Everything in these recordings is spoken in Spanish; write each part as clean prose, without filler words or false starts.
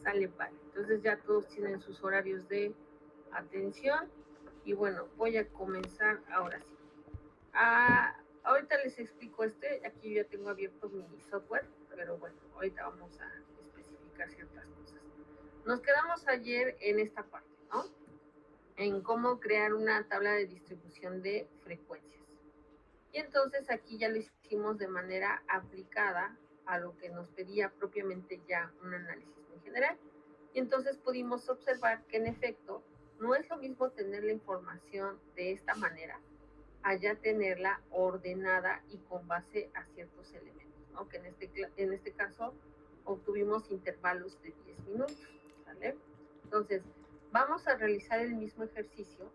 Sale, vale. Entonces ya todos tienen sus horarios de atención. Y bueno, voy a comenzar ahora sí. Ahorita les explico aquí yo ya tengo abierto mi software, pero bueno, ahorita vamos a especificar ciertas cosas. Nos quedamos ayer en esta parte, ¿no? En cómo crear una tabla de distribución de frecuencias. Y entonces aquí ya lo hicimos de manera aplicada a lo que nos pedía propiamente ya un análisis muy general. Y entonces pudimos observar que en efecto no es lo mismo tener la información de esta manera allá tenerla ordenada y con base a ciertos elementos, ¿no? Que en este caso obtuvimos intervalos de 10 minutos, ¿vale? Entonces, vamos a realizar el mismo ejercicio,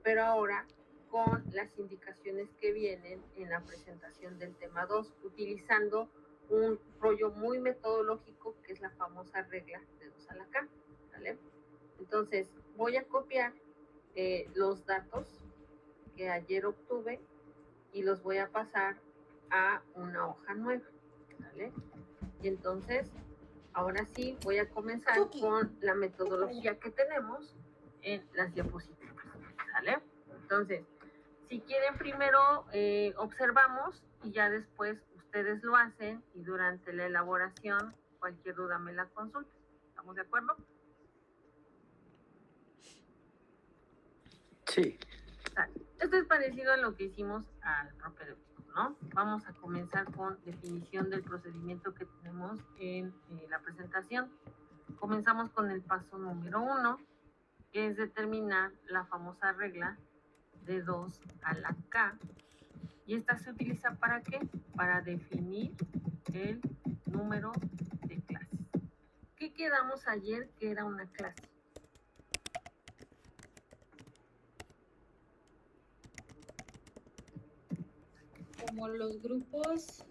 pero ahora con las indicaciones que vienen en la presentación del tema 2, utilizando un rollo muy metodológico que es la famosa regla de 2 a la K, ¿vale? Entonces, voy a copiar los datos que ayer obtuve y los voy a pasar a una hoja nueva, ¿vale? Y entonces, ahora sí voy a comenzar con la metodología que tenemos en las diapositivas, ¿vale? Entonces, si quieren primero observamos y ya después ustedes lo hacen y durante la elaboración cualquier duda me la consulten. ¿Estamos de acuerdo? Sí. Esto es parecido a lo que hicimos al propedéutico, ¿no? Vamos a comenzar con definición del procedimiento que tenemos en la presentación. Comenzamos con el paso número 1, que es determinar la famosa regla de 2 a la K. ¿Y esta se utiliza para qué? Para definir el número de clases. ¿Qué quedamos ayer que era una clase? Como los grupos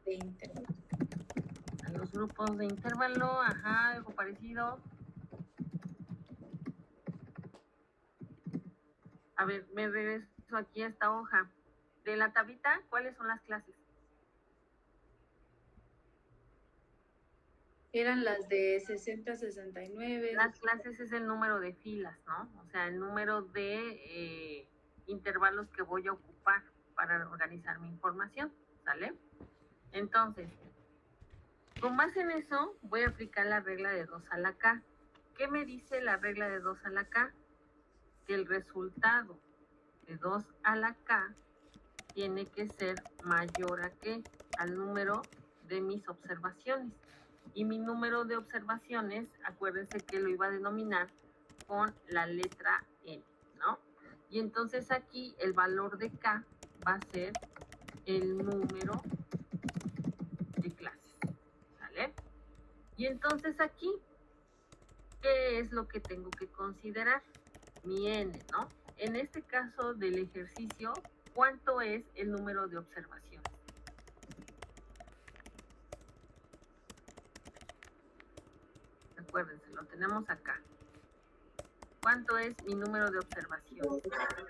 de intervalo. A los grupos de intervalo, ajá, algo parecido. A ver, me regreso aquí a esta hoja. De la tablita, ¿cuáles son las clases? Eran las de 60, 69. Las clases es el número de filas, ¿no? O sea, el número de intervalos que voy a ocupar para organizar mi información, ¿sale? Entonces, con base en eso, voy a aplicar la regla de 2 a la K. ¿Qué me dice la regla de 2 a la K? Que el resultado de 2 a la K tiene que ser mayor a ¿qué? Al número de mis observaciones. Y mi número de observaciones, acuérdense que lo iba a denominar con la letra N, ¿no? Y entonces aquí el valor de K va a ser el número de clases, ¿vale? Y entonces aquí, ¿qué es lo que tengo que considerar? Mi N, ¿no? En este caso del ejercicio, ¿cuánto es el número de observaciones? Acuérdense, lo tenemos acá. ¿Cuánto es mi número de observaciones?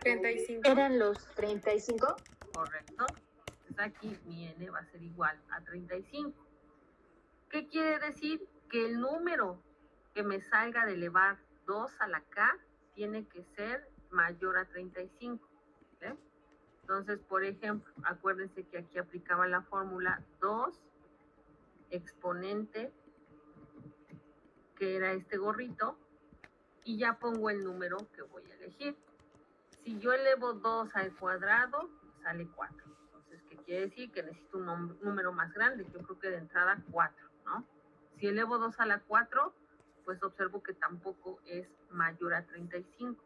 35. ¿Eran los 35? Correcto. Entonces aquí mi N va a ser igual a 35. ¿Qué quiere decir? Que el número que me salga de elevar 2 a la K tiene que ser mayor a 35. ¿Vale? Entonces, por ejemplo, acuérdense que aquí aplicaba la fórmula 2 exponente, que era este gorrito, y ya pongo el número que voy a elegir. Si yo elevo 2 al cuadrado, sale 4. Entonces, ¿qué quiere decir? Que necesito un número más grande. Yo creo que de entrada 4, ¿no? Si elevo 2 a la 4, pues observo que tampoco es mayor a 35.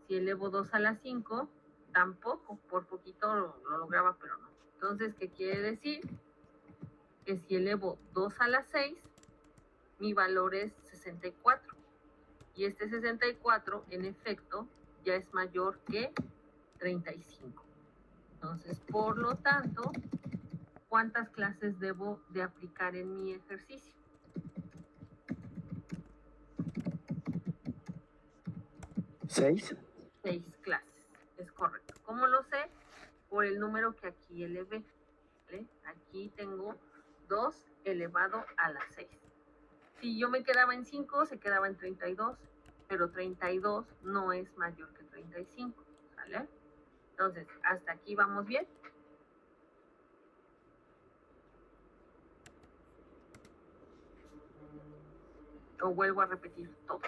Si elevo 2 a la 5, tampoco. Por poquito lo lograba, pero no. Entonces, ¿qué quiere decir? Que si elevo 2 a la 6, mi valor es 64. Y este 64, en efecto, ya es mayor que 35. Entonces, por lo tanto, ¿cuántas clases debo de aplicar en mi ejercicio? 6. 6 clases, es correcto. ¿Cómo lo sé? Por el número que aquí elevé, ¿vale? Aquí tengo 2 elevado a la 6. Si yo me quedaba en 5, se quedaba en 32, pero 32 no es mayor que 35, ¿sale? Entonces, hasta aquí vamos bien. O vuelvo a repetir todo.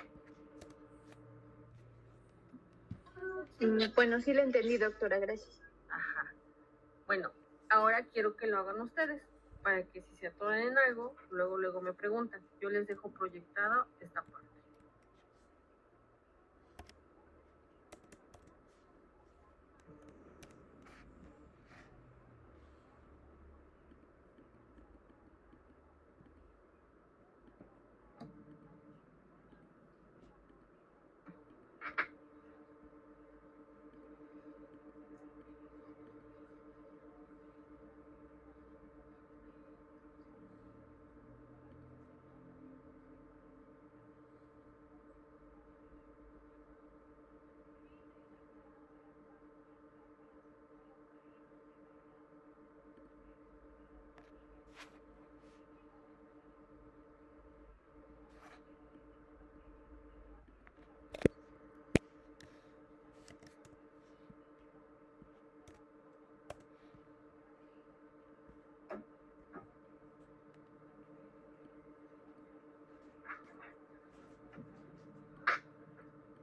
Bueno, sí lo entendí, doctora, gracias. Ajá. Bueno, ahora quiero que lo hagan ustedes, para que si se atoran en algo, luego me preguntan. Yo les dejo proyectada esta parte.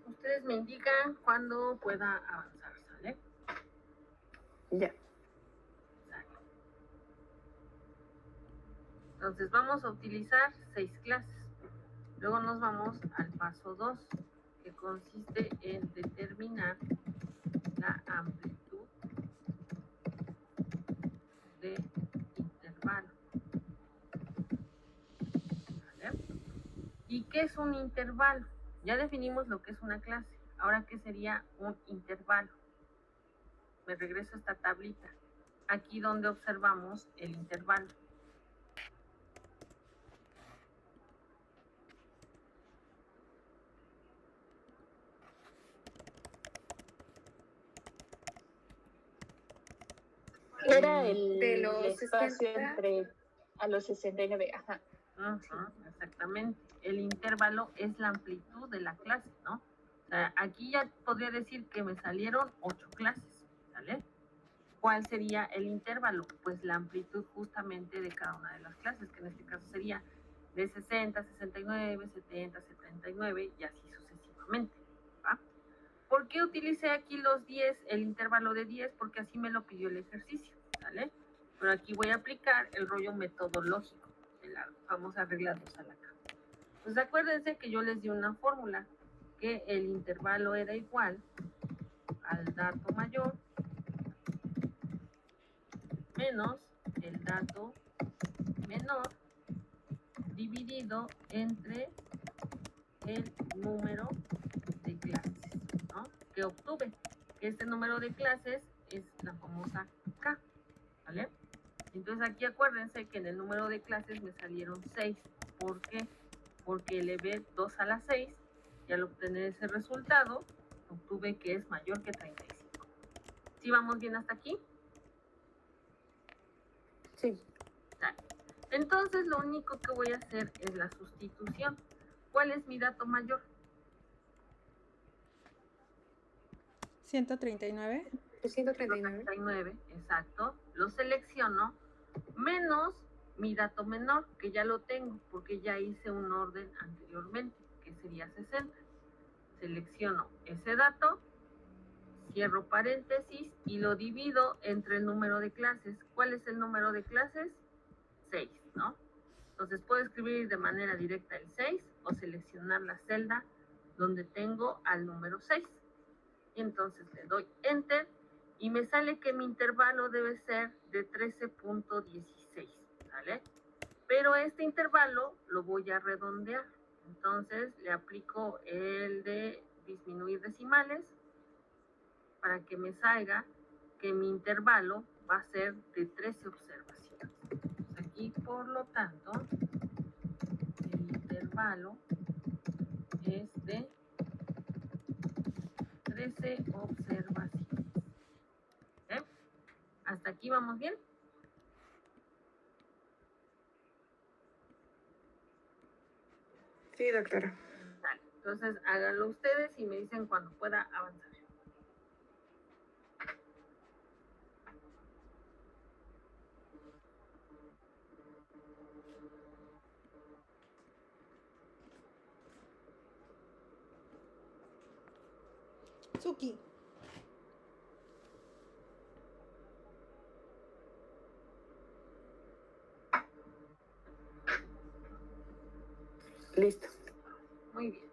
Ustedes me indican cuándo pueda avanzar, ¿sale? Ya. Sale. Entonces vamos a utilizar 6 clases. Luego nos vamos al paso 2, que consiste en determinar la amplitud de intervalo. ¿Vale? ¿Y qué es un intervalo? Ya definimos lo que es una clase. Ahora, ¿qué sería un intervalo? Me regreso a esta tablita. Aquí donde observamos el intervalo. Era el De los espacio 60. entre a los 69, ajá. Exactamente. El intervalo es la amplitud de la clase, ¿no? O sea, aquí ya podría decir que me salieron 8 clases, ¿vale? ¿Cuál sería el intervalo? Pues la amplitud justamente de cada una de las clases, que en este caso sería de 60, 69, 70, 79 y así sucesivamente, ¿va? ¿Por qué utilicé aquí los 10, el intervalo de 10? Porque así me lo pidió el ejercicio, ¿vale? Pero aquí voy a aplicar el rollo metodológico de la famosa regla 2 a la K. Pues acuérdense que yo les di una fórmula, que el intervalo era igual al dato mayor menos el dato menor dividido entre el número de clases, ¿no? Que obtuve. Que este número de clases es la famosa K, ¿vale? Entonces aquí acuérdense que en el número de clases me salieron 6. ¿Por qué? Porque elevé 2 a la 6 y al obtener ese resultado obtuve que es mayor que 35. ¿Sí vamos bien hasta aquí? Sí. Entonces lo único que voy a hacer es la sustitución. ¿Cuál es mi dato mayor? 139. 139, exacto. Lo selecciono menos mi dato menor, que ya lo tengo, porque ya hice un orden anteriormente, que sería 60. Selecciono ese dato, cierro paréntesis y lo divido entre el número de clases. ¿Cuál es el número de clases? 6, ¿no? Entonces puedo escribir de manera directa el 6 o seleccionar la celda donde tengo al número 6. Y entonces le doy Enter y me sale que mi intervalo debe ser de 13.16, ¿vale? Pero este intervalo lo voy a redondear. Entonces le aplico el de disminuir decimales para que me salga que mi intervalo va a ser de 13 observaciones. Entonces aquí, por lo tanto, el intervalo es de 13 observaciones. ¿Eh? ¿Hasta aquí vamos bien? Sí, doctora. Dale. Entonces, háganlo ustedes y me dicen cuando pueda avanzar. Suki. Listo. Muy bien.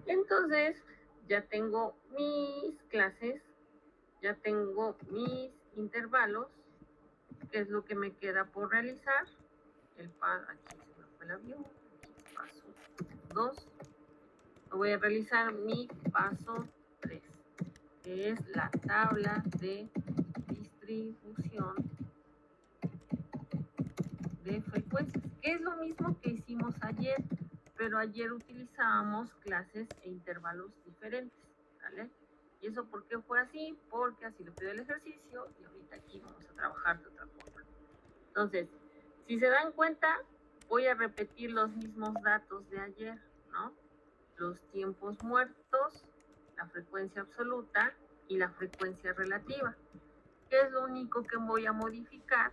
Entonces, ya tengo mis clases, ya tengo mis intervalos. ¿Qué es lo que me queda por realizar? Aquí se me fue el avión. Aquí paso 2. Voy a realizar mi paso 3, que es la tabla de distribución de frecuencias, que es lo mismo que hicimos ayer, pero ayer utilizábamos clases e intervalos diferentes, ¿vale? ¿Y eso por qué fue así? Porque así lo pidió el ejercicio y ahorita aquí vamos a trabajar de otra forma. Entonces, si se dan cuenta, voy a repetir los mismos datos de ayer, ¿no? Los tiempos muertos, la frecuencia absoluta y la frecuencia relativa. ¿Qué es lo único que voy a modificar?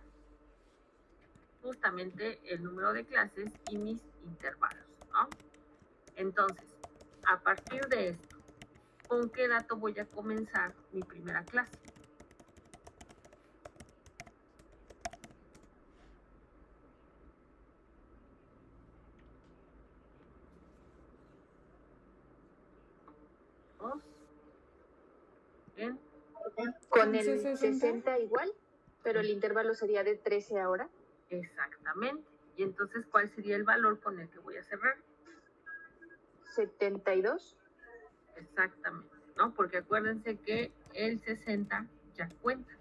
Justamente el número de clases y mis intervalos, ¿no? Entonces, a partir de esto, ¿con qué dato voy a comenzar mi primera clase? ¿Dos? ¿Bien? Con el 11:60. 60 igual, pero el intervalo sería de 13 ahora. Exactamente. Y entonces, ¿cuál sería el valor con el que voy a cerrar? 72. Exactamente, ¿no? Porque acuérdense que el 60 ya cuenta.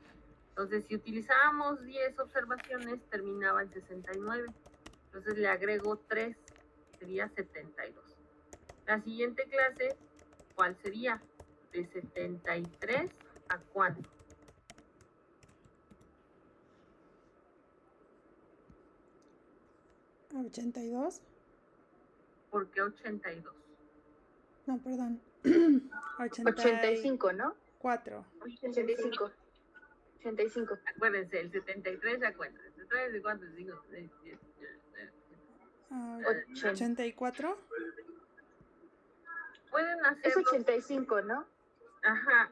Entonces, si utilizábamos 10 observaciones, terminaba en 69. Entonces, le agrego 3, sería 72. La siguiente clase, ¿cuál sería? De 73 a ¿cuánto? ¿A 82? ¿Por qué 82? No, perdón. 85, ¿no? 84. 85. 85. Acuérdense, el 73 ya cuenta. 73 y cuánto, 5, 6, 10, 84. Pueden Es hacerlo. 85, ¿no? Ajá,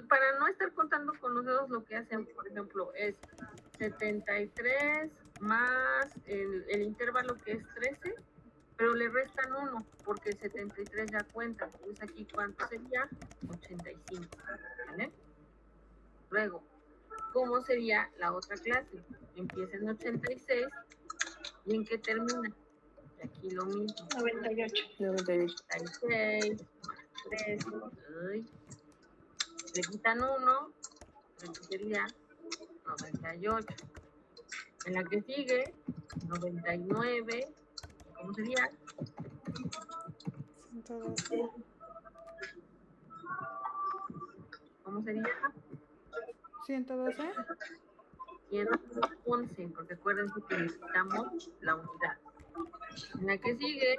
para no estar contando con los dedos, lo que hacen, por ejemplo, es 73 más el intervalo que es 13, pero le restan 1, porque el 73 ya cuenta. Entonces aquí, ¿cuánto sería? 85, ¿vale? Luego, ¿cómo sería la otra clase? Empieza en 86, ¿y en qué termina? Y aquí lo mismo. 98. 96 más 13, le quitan 1, sería 98. En la que sigue, 99, ¿cómo sería? 112. ¿Cómo sería? 112. 111, porque acuérdense que necesitamos la unidad. En la que sigue,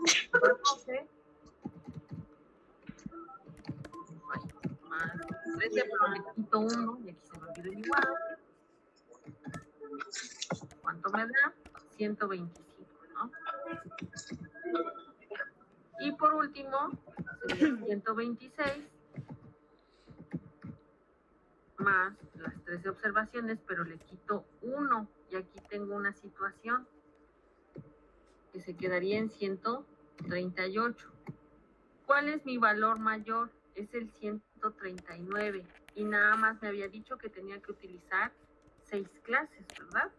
112, más 13, pero le quito 1, y aquí se me olvidó el igual. ¿Cuánto me da? 125, ¿no? Y por último, sería 126 más las 13 observaciones, pero le quito 1 y aquí tengo una situación que se quedaría en 138. ¿Cuál es mi valor mayor? Es el 139 y nada más me había dicho que tenía que utilizar 6 clases, ¿verdad?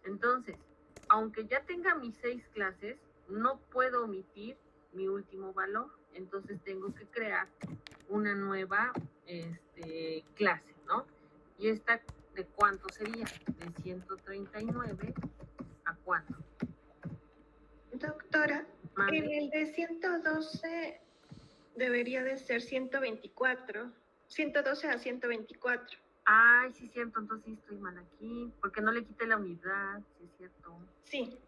Entonces, aunque ya tenga mis 6 clases, no puedo omitir mi último valor. Entonces tengo que crear una nueva clase, ¿no? ¿Y esta de cuánto sería? De 139 a cuánto. Doctora, Mande. el de 112 debería de ser 124. 112 a 124. Ay, sí es cierto, entonces sí estoy mal aquí, porque no le quité la unidad, sí es cierto. Sí.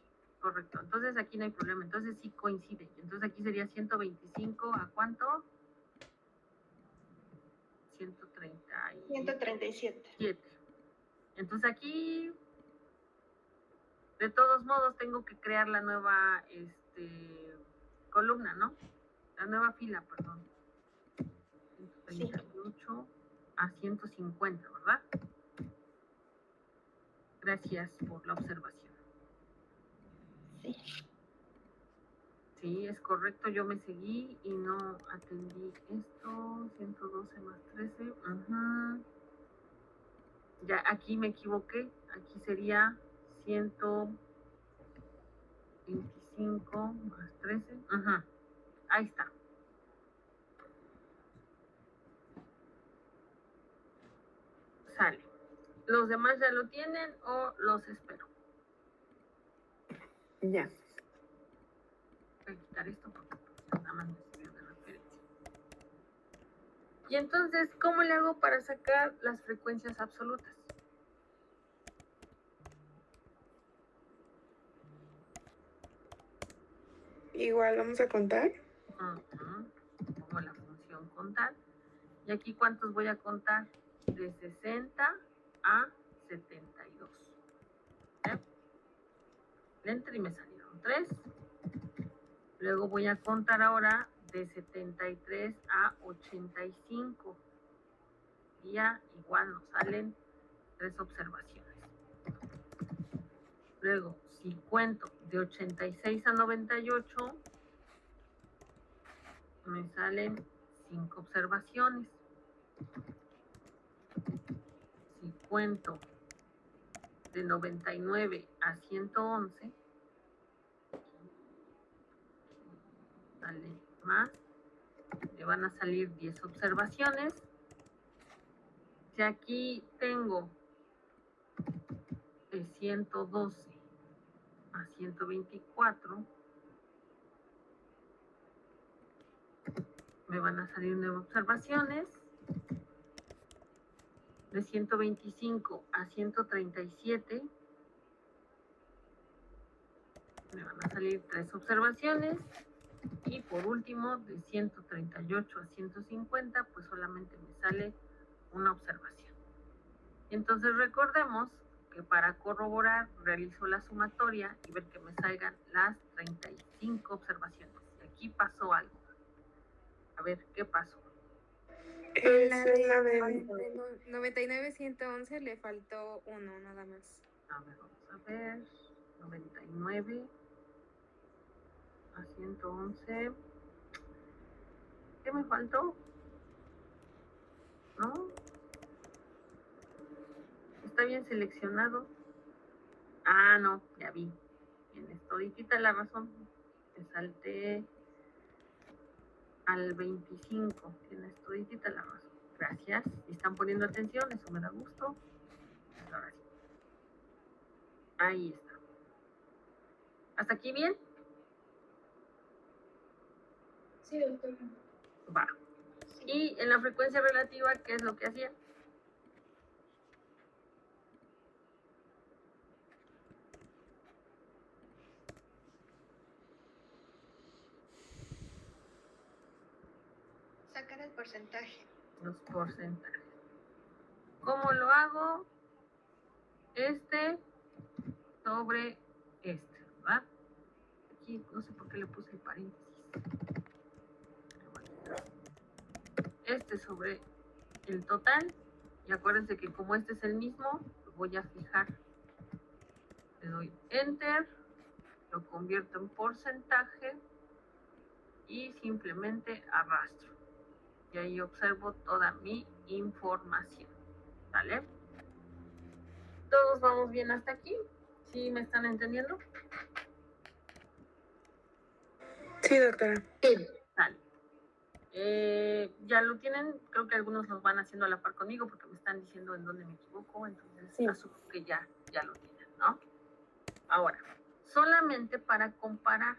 correcto. Entonces aquí no hay problema. Entonces sí coincide. Entonces aquí sería 125 ¿a cuánto? 137. 7. Entonces aquí, de todos modos, tengo que crear la nueva columna, ¿no? La nueva fila, perdón. 138 a 150, ¿verdad? Gracias por la observación. Sí. Sí, es correcto, yo me seguí y no atendí esto. 112 más 13. Uh-huh. Ya, aquí me equivoqué. Aquí sería 125 más 13. Uh-huh. Ahí está. Sale. ¿Los demás ya lo tienen o los espero? Ya. Voy a quitar esto porque nada más me sirvió de referencia. Y entonces, ¿cómo le hago para sacar las frecuencias absolutas? Igual vamos a contar. Pongo la función contar. Y aquí, ¿cuántos voy a contar? De 60 a 72. ¿Eh? Le entré y me salieron 3. Luego voy a contar ahora de 73 a 85. Y ya igual nos salen 3 observaciones. Luego, si cuento de 86 a 98, me salen 5 observaciones. Si cuento de 99 a 111, sale más, me van a salir 10 observaciones. Si aquí tengo de 112 a 124, me van a salir 9 observaciones. De 125 a 137, me van a salir 3 observaciones. Y por último, de 138 a 150, pues solamente me sale una observación. Entonces recordemos que para corroborar realizo la sumatoria y ver que me salgan las 35 observaciones. Y aquí pasó algo. A ver, ¿qué pasó? Es La la de de 99-111 le faltó 1 nada más. A ver, vamos a ver. 99 a 111. ¿Qué me faltó? ¿No? Está bien seleccionado. Ah, no, ya vi. Tienes toditita la razón. Me salté al 25. Tienes toditita la razón. Gracias. Si están poniendo atención, eso me da gusto. Pues ahora sí. Ahí está. ¿Hasta aquí bien? Sí, doctor. Va. Y en la frecuencia relativa, ¿qué es lo que hacía? Sacar el porcentaje. Los porcentajes. ¿Cómo lo hago? Este sobre este, ¿verdad? Aquí no sé por qué le puse el paréntesis. Este sobre el total. Y acuérdense que como este es el mismo, lo voy a fijar. Le doy Enter, lo convierto en porcentaje y simplemente arrastro. Y ahí observo toda mi información. ¿Vale? ¿Todos vamos bien hasta aquí? ¿Sí me están entendiendo? Sí, doctora. Vale. Ya lo tienen, creo que algunos los van haciendo a la par conmigo porque me están diciendo en dónde me equivoco, entonces Sí. asumo que ya lo tienen, ¿no? Ahora, solamente para comparar,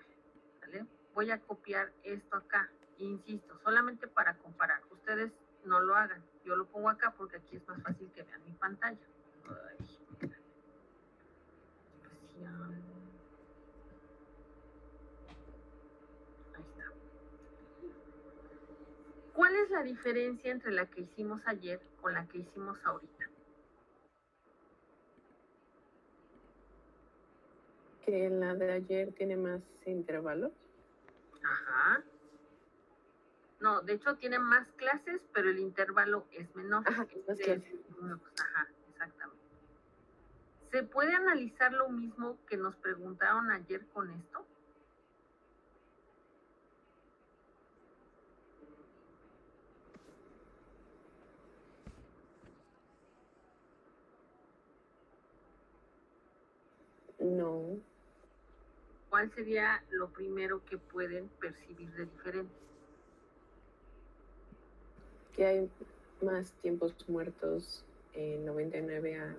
¿vale? Voy a copiar esto acá, insisto, solamente para comparar. Ustedes no lo hagan, yo lo pongo acá porque aquí es más fácil que vean mi pantalla. Ay, especial. la diferencia entre la que hicimos ayer con la que hicimos ahorita? Que la de ayer tiene más intervalos. Ajá. No, de hecho tiene más clases, pero el intervalo es menor. Ajá, más de clases. 10 minutos. Ajá, exactamente. ¿Se puede analizar lo mismo que nos preguntaron ayer con esto? No, ¿Cuál sería lo primero que pueden percibir de diferente? que hay más tiempos muertos en 99 a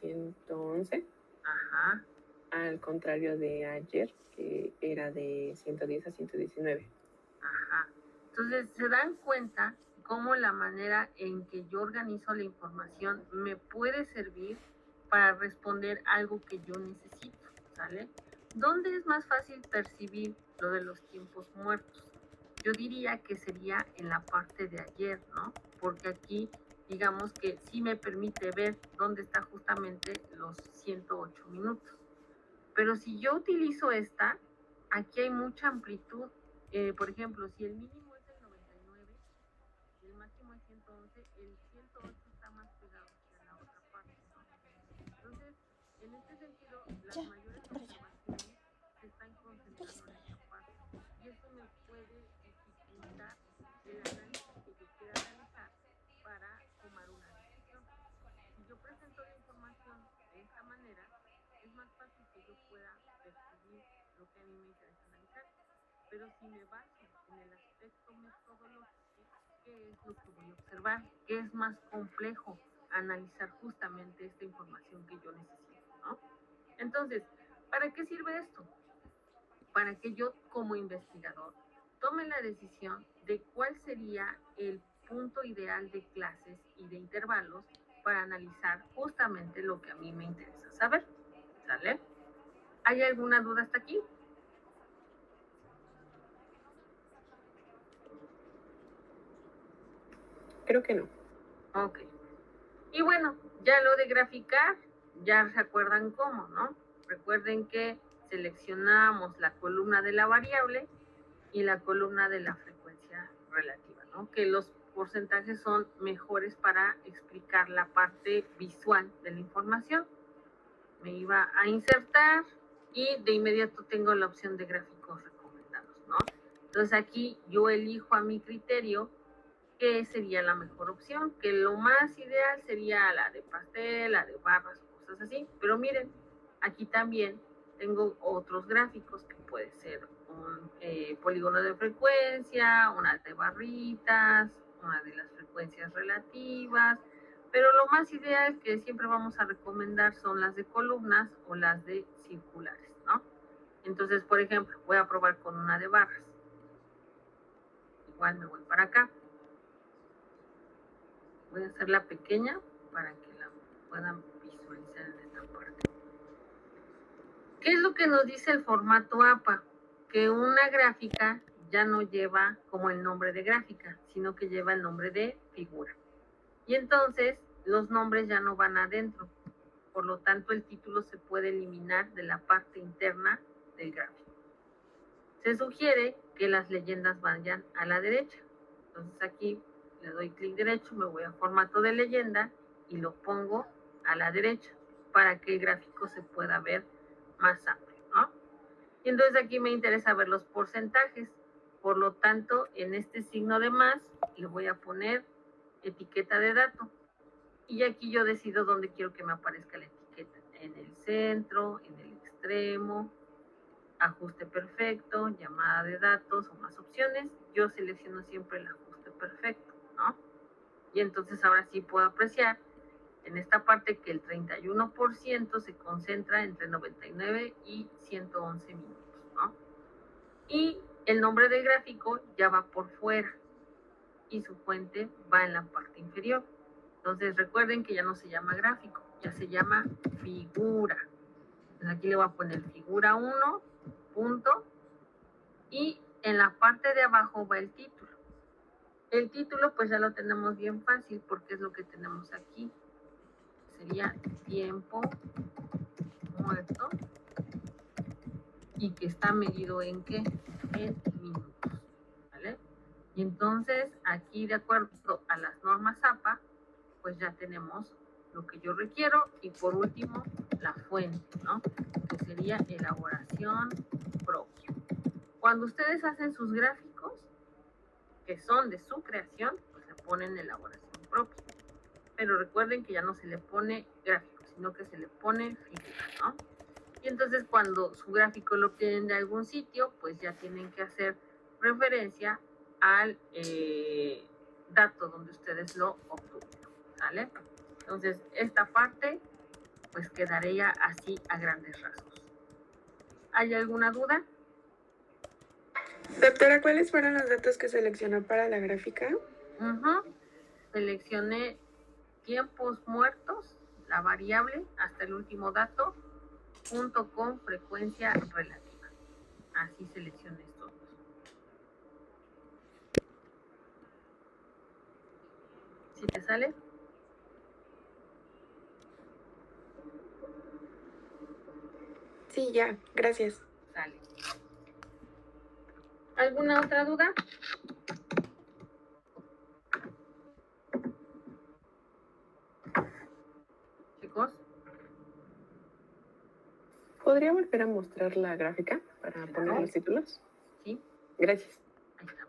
111, Ajá, al contrario de ayer, que era de 110 a 119. ajá. Entonces, ¿se dan cuenta cómo la manera en que yo organizo la información me puede servir para responder algo que yo necesito? ¿Sale? ¿Dónde es más fácil percibir lo de los tiempos muertos? Yo diría que sería en la parte de ayer, ¿no? Porque aquí, digamos que sí me permite ver dónde está justamente los 108 minutos. Pero si yo utilizo esta, aquí hay mucha amplitud. Por ejemplo, si el mínimo es el 99 y el máximo es 111, el 108 está más pegado hacia la otra parte, ¿no? Entonces, en este sentido, las Ya, mayores para allá. observaciones se están concentrando en esta parte. Y eso me puede dificultar el análisis que yo quiera realizar para tomar una decisión. Si yo presento la información de esta manera, es más fácil que yo pueda percibir lo que a mí me interesa analizar. Pero si me baso en el aspecto metodológico, ¿qué es lo que voy a observar? ¿Qué es más complejo analizar justamente esta información que yo necesito, ¿no? Entonces, ¿para qué sirve esto? Para que yo como investigador tome la decisión de cuál sería el punto ideal de clases y de intervalos para analizar justamente lo que a mí me interesa saber. ¿Sale? ¿Hay alguna duda hasta aquí? Creo que no. Ok. Y bueno, ya lo de graficar, ya se acuerdan cómo, ¿no? Recuerden que seleccionamos la columna de la variable y la columna de la frecuencia relativa, ¿no? Que los porcentajes son mejores para explicar la parte visual de la información. Me iba a insertar y de inmediato tengo la opción de gráficos recomendados, ¿no? Entonces aquí yo elijo a mi criterio qué sería la mejor opción, que lo más ideal sería la de pastel, la de barras o cosas así, pero miren, aquí también tengo otros gráficos que puede ser un polígono de frecuencia, una de barritas, una de las frecuencias relativas, pero lo más ideal que siempre vamos a recomendar son las de columnas o las de circulares, ¿no? Entonces, por ejemplo, voy a probar con una de barras. Igual me voy para acá. Voy a hacerla pequeña para que la puedan visualizar en esta parte. ¿Qué es lo que nos dice el formato APA? Que una gráfica ya no lleva como el nombre de gráfica, sino que lleva el nombre de figura. Y entonces los nombres ya no van adentro. Por lo tanto, el título se puede eliminar de la parte interna del gráfico. Se sugiere que las leyendas vayan a la derecha. Entonces aquí le doy clic derecho, me voy a formato de leyenda y lo pongo a la derecha para que el gráfico se pueda ver más amplio, ¿no? Y entonces aquí me interesa ver los porcentajes. Por lo tanto, en este signo de más le voy a poner etiqueta de dato. Y aquí yo decido dónde quiero que me aparezca la etiqueta. En el centro, en el extremo, ajuste perfecto, llamada de datos o más opciones. Yo selecciono siempre el ajuste perfecto, ¿no? Y entonces ahora sí puedo apreciar en esta parte que el 31% se concentra entre 99 y 111 minutos, ¿no? Y el nombre del gráfico ya va por fuera y su fuente va en la parte inferior. Entonces recuerden que ya no se llama gráfico, ya se llama figura. Entonces aquí le voy a poner figura 1, punto, y en la parte de abajo va el título. El título pues ya lo tenemos bien fácil porque es lo que tenemos aquí. Sería tiempo muerto y que está medido en ¿qué? En minutos, ¿vale? Y entonces aquí de acuerdo a las normas APA, pues ya tenemos lo que yo requiero y por último la fuente, ¿no? Que sería elaboración propia. Cuando ustedes hacen sus gráficos, que son de su creación, pues le ponen elaboración propia. Pero recuerden que ya no se le pone gráfico, sino que se le pone física, ¿no? Y entonces cuando su gráfico lo obtienen de algún sitio, pues ya tienen que hacer referencia al dato donde ustedes lo obtuvieron, ¿sale? Entonces esta parte pues quedaría así a grandes rasgos. ¿Hay alguna duda? Doctora, ¿cuáles fueron los datos que seleccionó para la gráfica? Seleccioné tiempos muertos, la variable hasta el último dato, junto con frecuencia relativa. Así seleccioné estos dos. ¿Sí te sale? Sí, ya, gracias. Sale. ¿Alguna otra duda? Chicos, ¿Podría volver a mostrar la gráfica para poner los títulos? ¿sí? Gracias. Ahí está.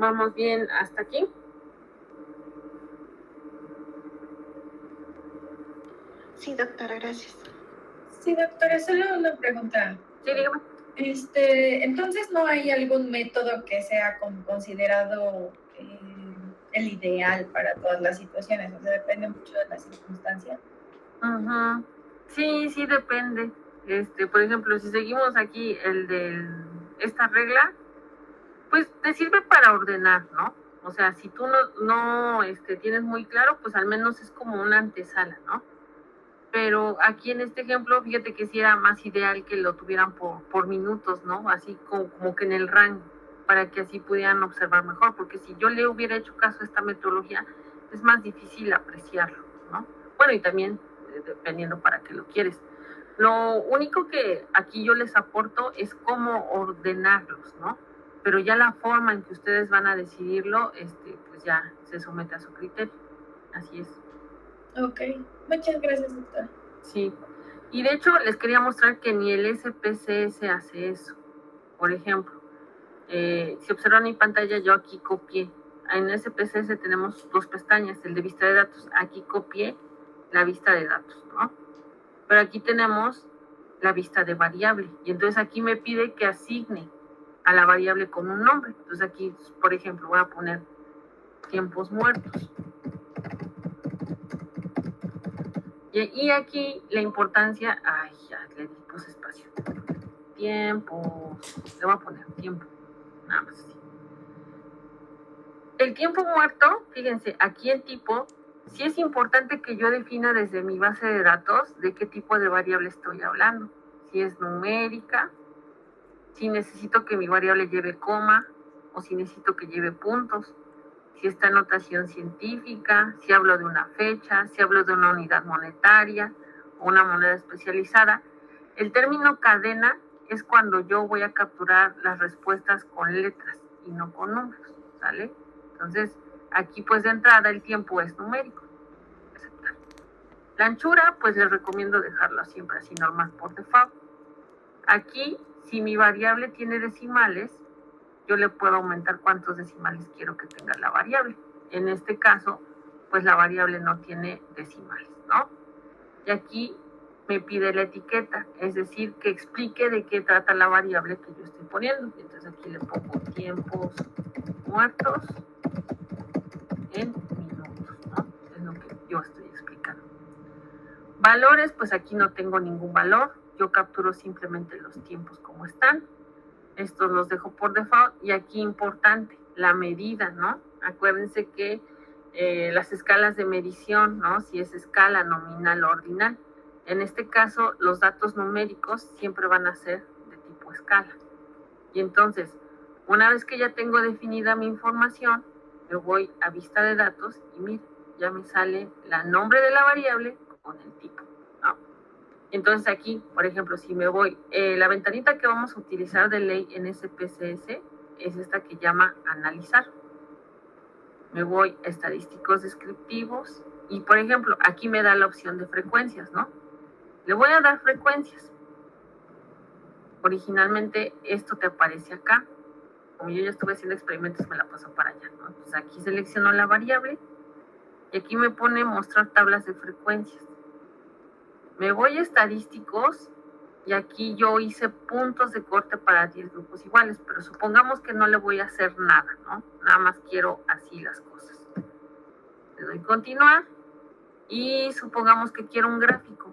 ¿Vamos bien hasta aquí? Sí, doctora, gracias. Sí, doctora, solo una pregunta. Sí, dígame. Entonces, ¿no hay algún método que sea considerado el ideal para todas las situaciones? O sea, depende mucho de la circunstancia. Ajá. Sí, sí depende. Por ejemplo, si seguimos aquí el de esta regla, pues te sirve para ordenar, ¿no? O sea, si tú no tienes muy claro, pues al menos es como una antesala, ¿no? Pero aquí en este ejemplo, fíjate que sí era más ideal que lo tuvieran por minutos, ¿no? Así como que en el rango, para que así pudieran observar mejor, porque si yo le hubiera hecho caso a esta metodología, es más difícil apreciarlo, ¿no? Bueno, y también dependiendo para qué lo quieres. Lo único que aquí yo les aporto es cómo ordenarlos, ¿no? Pero ya la forma en que ustedes van a decidirlo, pues ya se somete a su criterio. Así es. Ok, muchas gracias, doctora. Sí. Y de hecho les quería mostrar que ni el SPSS hace eso. Por ejemplo, si observan mi pantalla, yo aquí copié. En SPSS tenemos dos pestañas, el de vista de datos. Aquí copié la vista de datos, ¿no? Pero aquí tenemos la vista de variable. Y entonces aquí me pide que asigne a la variable con un nombre. Entonces aquí, por ejemplo, voy a poner tiempos muertos. Y aquí la importancia, ay, ya le puse espacio. Tiempos, le voy a poner tiempo, nada más así. El tiempo muerto, fíjense, aquí el tipo, sí es importante que yo defina desde mi base de datos de qué tipo de variable estoy hablando. Si es numérica, si necesito que mi variable lleve coma, o si necesito que lleve puntos, si está en notación científica, si hablo de una fecha, si hablo de una unidad monetaria o una moneda especializada. El término cadena es cuando yo voy a capturar las respuestas con letras y no con números, ¿sale? Entonces, aquí pues de entrada el tiempo es numérico. Aceptar. La anchura, pues les recomiendo dejarlo siempre así normal por default. Aquí, si mi variable tiene decimales, yo le puedo aumentar cuántos decimales quiero que tenga la variable. En este caso, pues la variable no tiene decimales, ¿no? Y aquí me pide la etiqueta, es decir, que explique de qué trata la variable que yo estoy poniendo. Entonces aquí le pongo tiempos muertos en minutos, ¿no? Es lo que yo estoy explicando. Valores, pues aquí no tengo ningún valor, yo capturo simplemente los tiempos como están. Estos los dejo por default y aquí importante, la medida, ¿no? Acuérdense que las escalas de medición, ¿no? Si es escala, nominal o ordinal. En este caso, los datos numéricos siempre van a ser de tipo escala. Y entonces, una vez que ya tengo definida mi información, yo voy a vista de datos y mira, ya me sale el nombre de la variable con el tipo, ¿no? Entonces aquí, por ejemplo, si me voy, la ventanita que vamos a utilizar de ley en SPSS es esta que llama analizar. Me voy a estadísticos descriptivos y, por ejemplo, aquí me da la opción de frecuencias, ¿no? Le voy a dar frecuencias. Originalmente esto te aparece acá. Como yo ya estuve haciendo experimentos, me la paso para allá, ¿no? Entonces aquí selecciono la variable y aquí me pone mostrar tablas de frecuencias. Me voy a estadísticos y aquí yo hice puntos de corte para 10 grupos iguales, pero supongamos que no le voy a hacer nada, ¿no? Nada más quiero así las cosas. Le doy continuar y supongamos que quiero un gráfico,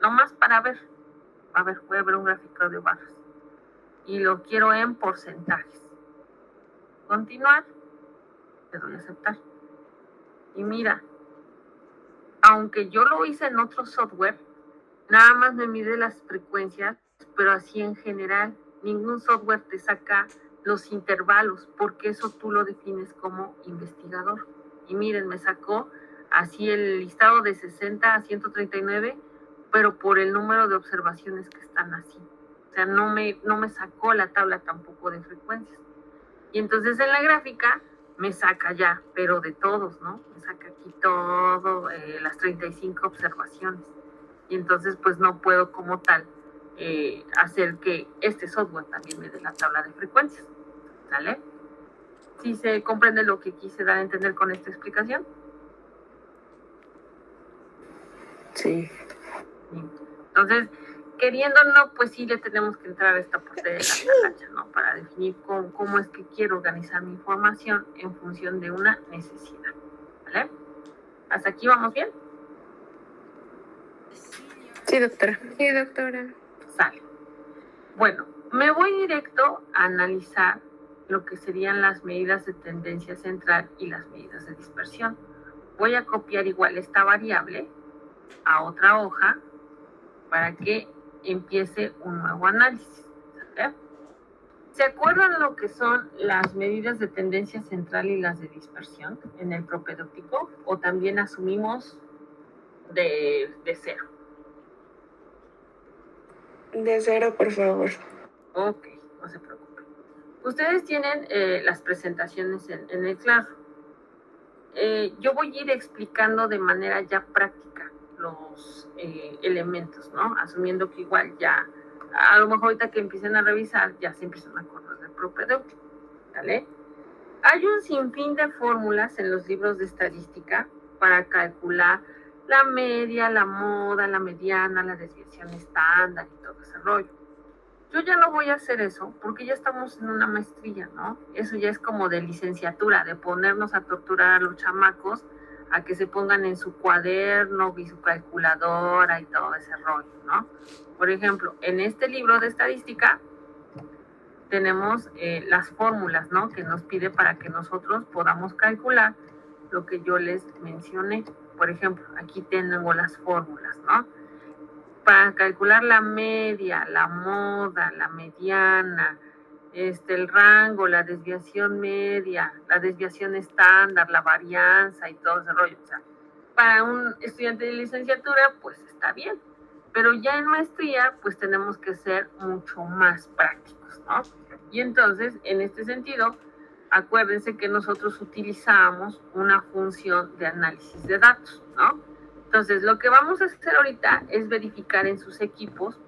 nomás para ver. A ver, voy a ver un gráfico de barras y lo quiero en porcentajes. Continuar, le doy a aceptar. Y mira, aunque yo lo hice en otro software, nada más me mide las frecuencias, pero así en general. Ningún software te saca los intervalos, porque eso tú lo defines como investigador. Y miren, me sacó así el listado de 60 a 139, pero por el número de observaciones que están así. O sea, no me sacó la tabla tampoco de frecuencias. Y entonces en la gráfica me saca ya, pero de todos, ¿no? Me saca aquí todo, las 35 observaciones. Y entonces pues no puedo como tal hacer que este software también me dé la tabla de frecuencias, ¿sale? ¿Sí se comprende lo que quise dar a entender con esta explicación? Sí. Entonces, queriendo o no, pues sí le tenemos que entrar a esta parte de la talacha, ¿no? Para definir cómo es que quiero organizar mi información en función de una necesidad, ¿vale? ¿Hasta aquí vamos bien? Sí, doctora. Sí, doctora. Sale. Bueno, me voy directo a analizar lo que serían las medidas de tendencia central y las medidas de dispersión. Voy a copiar igual esta variable a otra hoja para que empiece un nuevo análisis. ¿Sale? ¿Se acuerdan lo que son las medidas de tendencia central y las de dispersión en el propedéutico? ¿O también asumimos de cero? De cero, por favor. Ok, no se preocupen. Ustedes tienen las presentaciones en el Classroom. yo voy a ir explicando de manera ya práctica los elementos, ¿no? Asumiendo que igual ya, a lo mejor ahorita que empiecen a revisar, ya se empiezan a acordar del propedéutico, ¿vale? Hay un sinfín de fórmulas en los libros de estadística para calcular la media, la moda, la mediana, la desviación estándar y todo ese rollo. Yo ya no voy a hacer eso porque ya estamos en una maestría, ¿no? Eso ya es como de licenciatura, de ponernos a torturar a los chamacos a que se pongan en su cuaderno y su calculadora y todo ese rollo, ¿no? Por ejemplo, en este libro de estadística tenemos las fórmulas, ¿no? Que nos pide para que nosotros podamos calcular lo que yo les mencioné. Por ejemplo, aquí tengo las fórmulas, ¿no? Para calcular la media, la moda, la mediana, el rango, la desviación media, la desviación estándar, la varianza y todo ese rollo. O sea, para un estudiante de licenciatura, pues está bien. Pero ya en maestría, pues tenemos que ser mucho más prácticos, ¿no? Y entonces, en este sentido, acuérdense que nosotros utilizamos una función de análisis de datos, ¿no? Entonces, lo que vamos a hacer ahorita es verificar en sus equipos.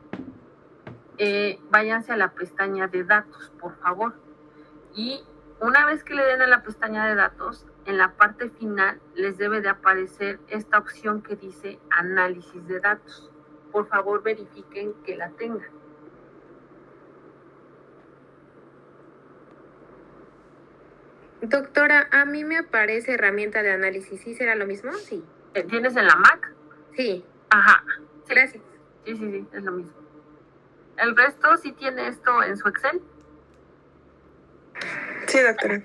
Váyanse a la pestaña de datos, por favor. Y una vez que le den a la pestaña de datos, en la parte final les debe de aparecer esta opción que dice análisis de datos. Por favor, verifiquen que la tengan. Doctora, a mí me aparece herramienta de análisis. ¿Sí será lo mismo? Sí. ¿Tienes en la Mac? Sí. Ajá. Sí. Gracias. Sí, es lo mismo. ¿El resto sí tiene esto en su Excel? Sí, doctora.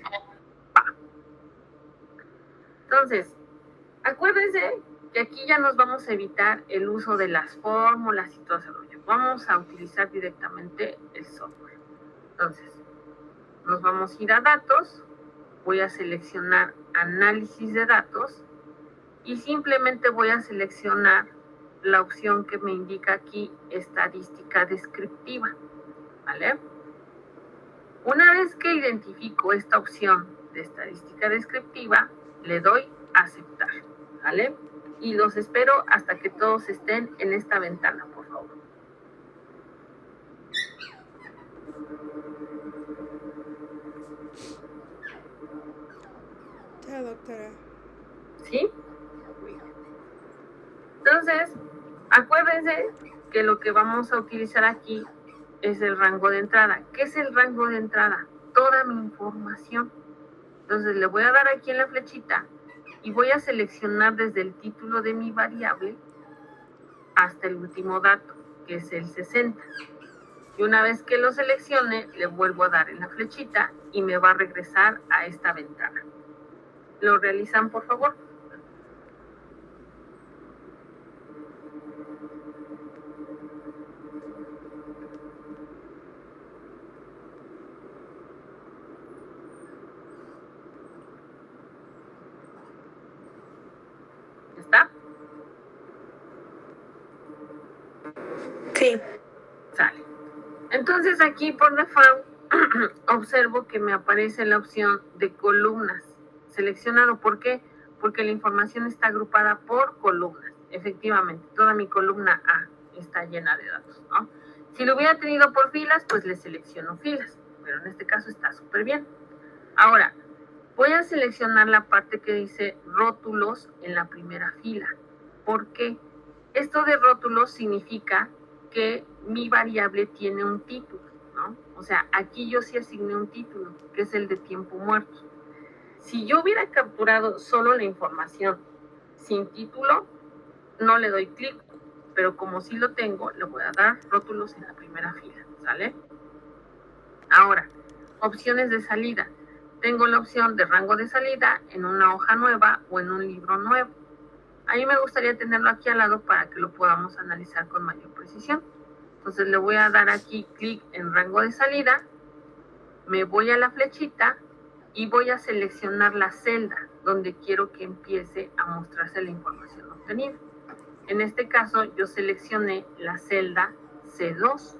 Entonces, acuérdense que aquí ya nos vamos a evitar el uso de las fórmulas y todo ese rollo. Vamos a utilizar directamente el software. Entonces, nos vamos a ir a datos. Voy a seleccionar análisis de datos y simplemente voy a seleccionar la opción que me indica aquí estadística descriptiva, ¿vale? Una vez que identifico esta opción de estadística descriptiva, le doy a aceptar, ¿vale? Y los espero hasta que todos estén en esta ventana, por favor. Ya, doctora. ¿Sí? Entonces, acuérdense que lo que vamos a utilizar aquí es el rango de entrada. ¿Qué es el rango de entrada? Toda mi información. Entonces, le voy a dar aquí en la flechita y voy a seleccionar desde el título de mi variable hasta el último dato, que es el 60. Y una vez que lo seleccione, le vuelvo a dar en la flechita y me va a regresar a esta ventana. ¿Lo realizan, por favor? ¿Está? Sí. Sale. Entonces aquí por default observo que me aparece la opción de columnas. Seleccionado, ¿por qué? Porque la información está agrupada por columnas. Efectivamente, toda mi columna A está llena de datos, ¿no? Si lo hubiera tenido por filas, pues le selecciono filas, pero en este caso está súper bien. Ahora, voy a seleccionar la parte que dice rótulos en la primera fila. ¿Por qué? Esto de rótulos significa que mi variable tiene un título, ¿no? O sea, aquí yo sí asigné un título, que es el de tiempo muerto. Si yo hubiera capturado solo la información sin título, no le doy clic, pero como sí lo tengo, le voy a dar rótulos en la primera fila, ¿sale? Ahora, opciones de salida. Tengo la opción de rango de salida en una hoja nueva o en un libro nuevo. A mí me gustaría tenerlo aquí al lado para que lo podamos analizar con mayor precisión. Entonces le voy a dar aquí clic en rango de salida, me voy a la flechita y voy a seleccionar la celda donde quiero que empiece a mostrarse la información obtenida. En este caso yo seleccioné la celda C2,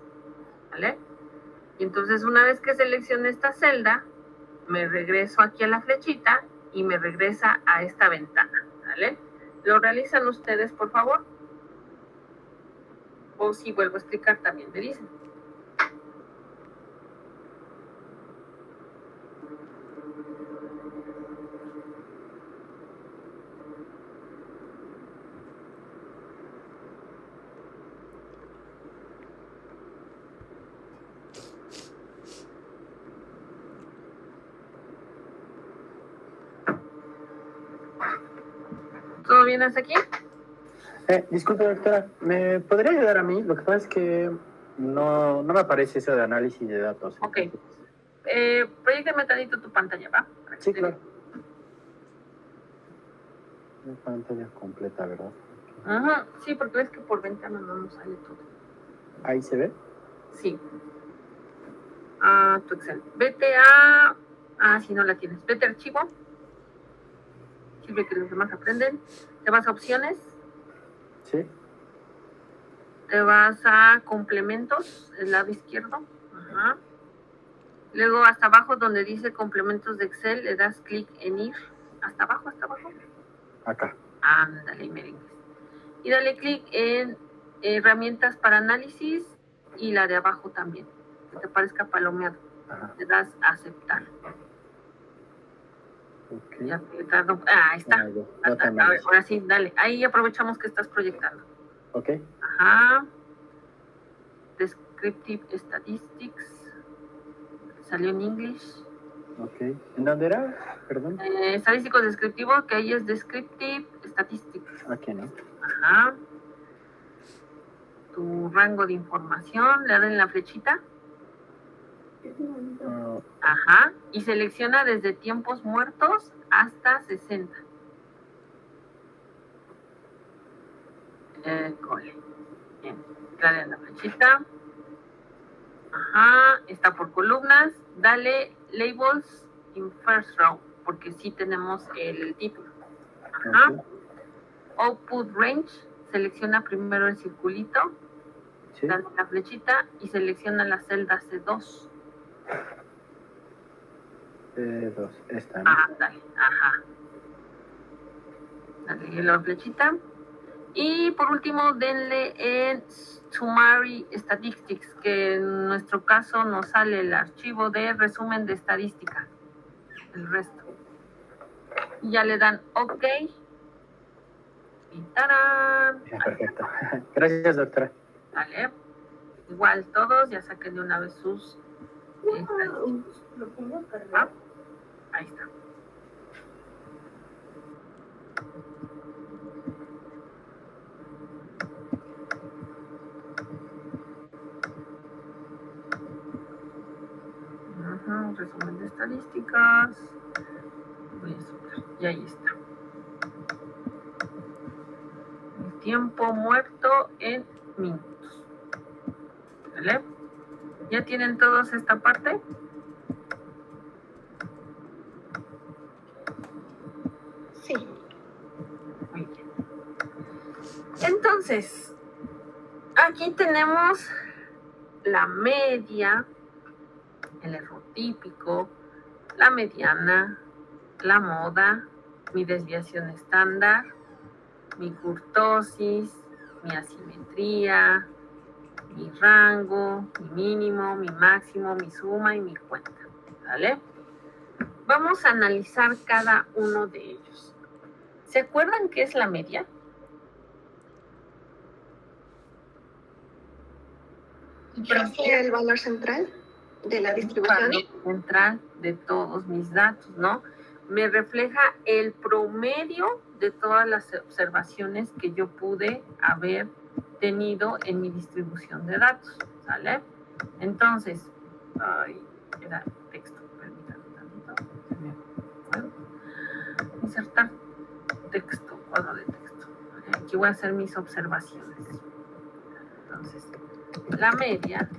¿vale? Y entonces una vez que seleccioné esta celda, me regreso aquí a la flechita y me regresa a esta ventana, ¿vale? ¿Lo realizan ustedes, por favor? O si vuelvo a explicar, también me dicen. ¿Todo bien hasta aquí? Disculpe, doctora, ¿me podría ayudar a mí? Lo que pasa es que no me aparece eso de análisis de datos. Ok. Proyéctame tantito tu pantalla, ¿va? Sí, claro. Una pantalla completa, ¿verdad? Ajá, sí, porque ves que por ventana no nos sale todo. ¿Ahí se ve? Sí. Tu Excel. Vete a... si no la tienes. Vete a archivo. Sirve que los demás aprenden. Te vas a opciones. Sí. Te vas a complementos, el lado izquierdo. Ajá. Luego hasta abajo donde dice complementos de Excel, le das clic en ir. Hasta abajo, hasta abajo. Acá. Ándale, merengues. Y dale clic en herramientas para análisis y la de abajo también. Que te parezca palomeado. Ajá. Le das a aceptar. Okay. Ahí está. A ver, ahora sí, dale. Ahí aprovechamos que estás proyectando. Ok. Ajá. Descriptive Statistics. Salió en English. Ok. ¿En dónde era? Perdón. Estadístico descriptivo, que ahí es Descriptive Statistics. Aquí, ¿no? Ajá. Tu rango de información, le dan la flechita. Ajá. Y selecciona desde tiempos muertos hasta 60. Cole. Bien. Dale a la flechita. Ajá. Está por columnas. Dale labels in first row, porque sí tenemos el título. Ajá. Okay. Output range. Selecciona primero el circulito. Sí. Dale la flechita y selecciona la celda C2. C2, esta, ¿no? Dale, ajá. Dale la flechita. Y por último, denle en Summary Statistics, que en nuestro caso nos sale el archivo de resumen de estadística. El resto. Y ya le dan OK. Y ¡tarán! Ya, perfecto. Gracias, doctora. Vale. Igual todos ya saquen de una vez sus estadísticas. Ahí está. Resumen de estadísticas. Voy a soltar. Y ahí está. El tiempo muerto en minutos. ¿Vale? ¿Ya tienen todos esta parte? Sí. Muy bien. Entonces, aquí tenemos la media, el error típico, la mediana, la moda, mi desviación estándar, mi kurtosis, mi asimetría, mi rango, mi mínimo, mi máximo, mi suma y mi cuenta. ¿Vale? Vamos a analizar cada uno de ellos. ¿Se acuerdan qué es la media? Era el valor central de la distribución. Valor central de todos mis datos, ¿no? Me refleja el promedio de todas las observaciones que yo pude haber tenido en mi distribución de datos, ¿sale? Entonces, era texto, permítanme tantito. ¿Puedo? Insertar texto, cuadro de texto. Aquí voy a hacer mis observaciones. Entonces, la media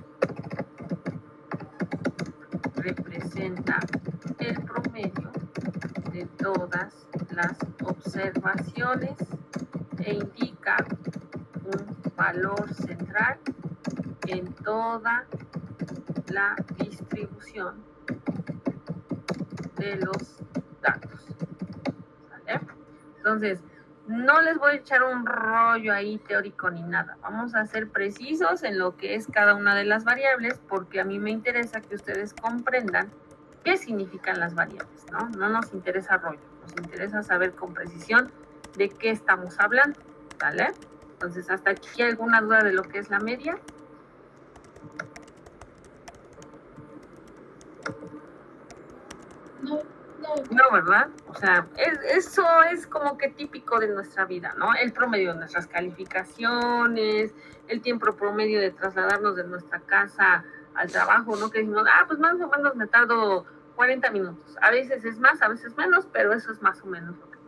representa el promedio de todas las observaciones e indica un valor central en toda la distribución de los datos. Entonces, no les voy a echar un rollo ahí teórico ni nada. Vamos a ser precisos en lo que es cada una de las variables, porque a mí me interesa que ustedes comprendan qué significan las variables, ¿no? No nos interesa rollo, nos interesa saber con precisión de qué estamos hablando, ¿vale? Entonces, ¿hasta aquí alguna duda de lo que es la media? No, ¿verdad? O sea, eso es como que típico de nuestra vida, ¿no? El promedio de nuestras calificaciones, el tiempo promedio de trasladarnos de nuestra casa al trabajo, ¿no? Que decimos, pues más o menos me tardo 40 minutos. A veces es más, a veces menos, pero eso es más o menos lo que,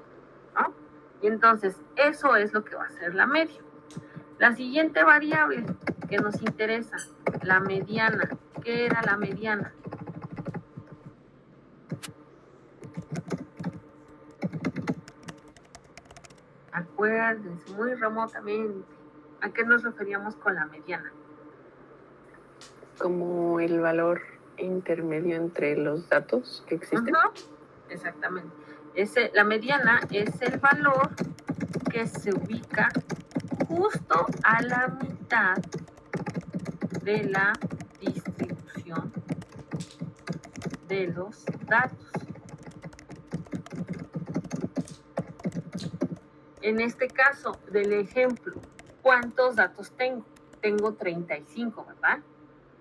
¿no? Y entonces, eso es lo que va a ser la media. La siguiente variable que nos interesa, la mediana. ¿Qué era la mediana? Acuérdense, muy remotamente, ¿a qué nos referíamos con la mediana? Como el valor intermedio entre los datos que existen. Exactamente. La mediana es el valor que se ubica justo a la mitad de la distribución de los datos. En este caso del ejemplo, ¿cuántos datos tengo? Tengo 35, ¿verdad?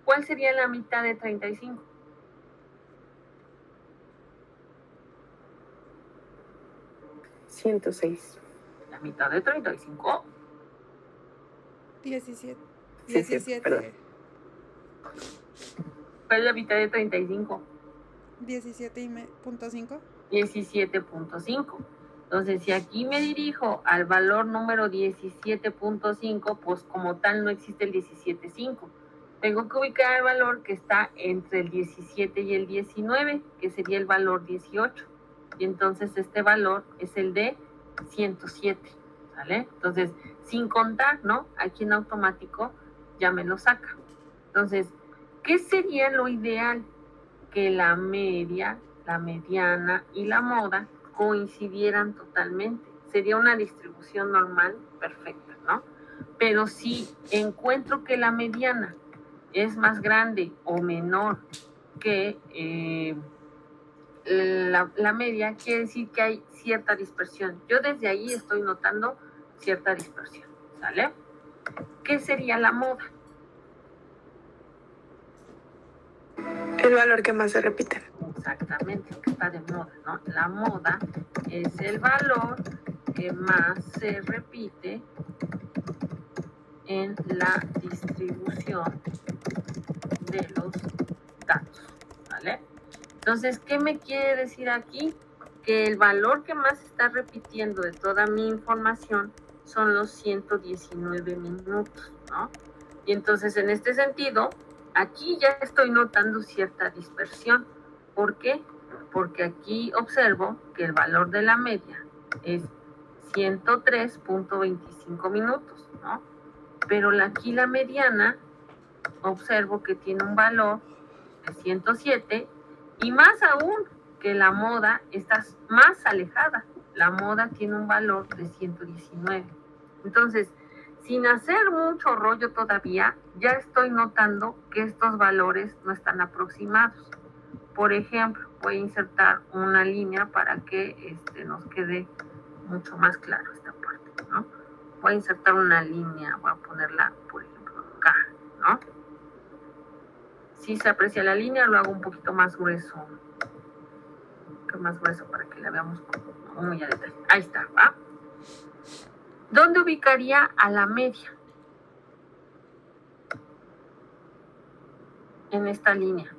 ¿Cuál sería la mitad de 35? $106. La mitad de 35. 17. Sí, 17. perdón. ¿Cuál es la mitad de 35? 17.5. 17.5. Entonces, si aquí me dirijo al valor número 17.5, pues como tal no existe el 17.5. Tengo que ubicar el valor que está entre el 17 y el 19, que sería el valor 18. Y entonces este valor es el de 107, ¿vale? Entonces, sin contar, ¿no? Aquí en automático ya me lo saca. Entonces, ¿qué sería lo ideal? Que la media, la mediana y la moda coincidieran totalmente. Sería una distribución normal perfecta, ¿no? Pero si encuentro que la mediana es más grande o menor que la media, quiere decir que hay cierta dispersión. Yo desde ahí estoy notando cierta dispersión, ¿sale? ¿Qué sería la moda? El valor que más se repite. Exactamente, lo que está de moda, ¿no? La moda es el valor que más se repite en la distribución de los datos, ¿vale? Entonces, ¿qué me quiere decir aquí? Que el valor que más se está repitiendo de toda mi información son los 119 minutos, ¿no? Y entonces, en este sentido, aquí ya estoy notando cierta dispersión. ¿Por qué? Porque aquí observo que el valor de la media es 103.25 minutos, ¿no? Pero aquí la mediana, observo que tiene un valor de 107 y más aún que la moda está más alejada. La moda tiene un valor de 119. Entonces, sin hacer mucho rollo todavía, ya estoy notando que estos valores no están aproximados. Por ejemplo, voy a insertar una línea para que nos quede mucho más claro esta parte, ¿no? Voy a insertar una línea, voy a ponerla, por ejemplo, acá, ¿no? Si se aprecia la línea, lo hago un poquito más grueso. Más grueso para que la veamos muy a detalle. Ahí está, ¿va? ¿Dónde ubicaría a la media? En esta línea.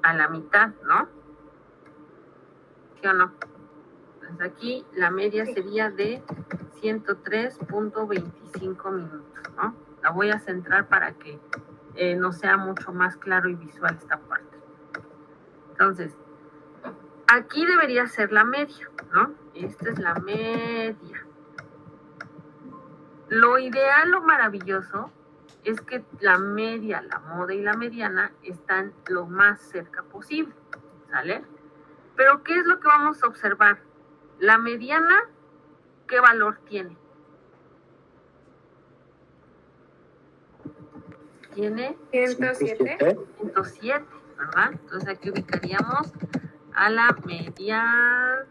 A la mitad, ¿no? ¿Sí o no? Pues aquí la media sería de 103.25 minutos, ¿no? La voy a centrar para que nos sea mucho más claro y visual esta parte. Entonces, aquí debería ser la media, ¿no? Esta es la media. Lo ideal, lo maravilloso, es que la media, la moda y la mediana están lo más cerca posible, ¿sale? Pero, ¿qué es lo que vamos a observar? La mediana, ¿qué valor tiene? Tiene 107. 107, ¿verdad? Entonces aquí ubicaríamos a la mediana.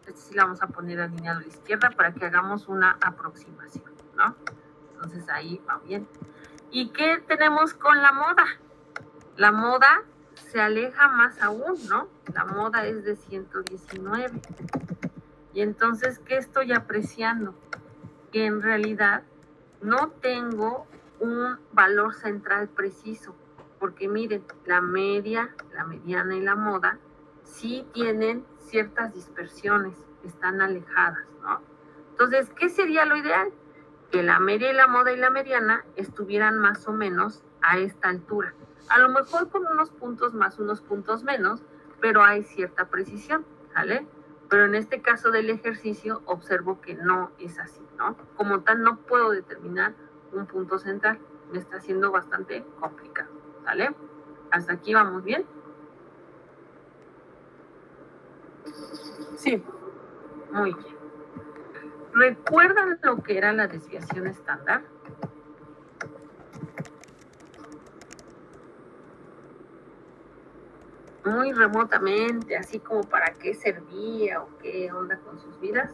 Esta sí la vamos a poner alineado a la izquierda para que hagamos una aproximación, ¿no? Entonces ahí va bien. ¿Y qué tenemos con la moda? La moda se aleja más aún, ¿no? La moda es de 119. Y entonces, ¿qué estoy apreciando? Que en realidad no tengo un valor central preciso, porque miren, la media, la mediana y la moda sí tienen ciertas dispersiones, están alejadas, ¿no? Entonces, ¿qué sería lo ideal? Que la media y la moda y la mediana estuvieran más o menos a esta altura. A lo mejor con unos puntos más, unos puntos menos, pero hay cierta precisión, ¿vale? Pero en este caso del ejercicio observo que no es así, ¿no? Como tal, no puedo determinar un punto central. Me está haciendo bastante complicado, ¿vale? ¿Hasta aquí vamos bien? Sí. Muy bien. ¿Recuerdan lo que era la desviación estándar? Muy remotamente, así como para qué servía o qué onda con sus vidas.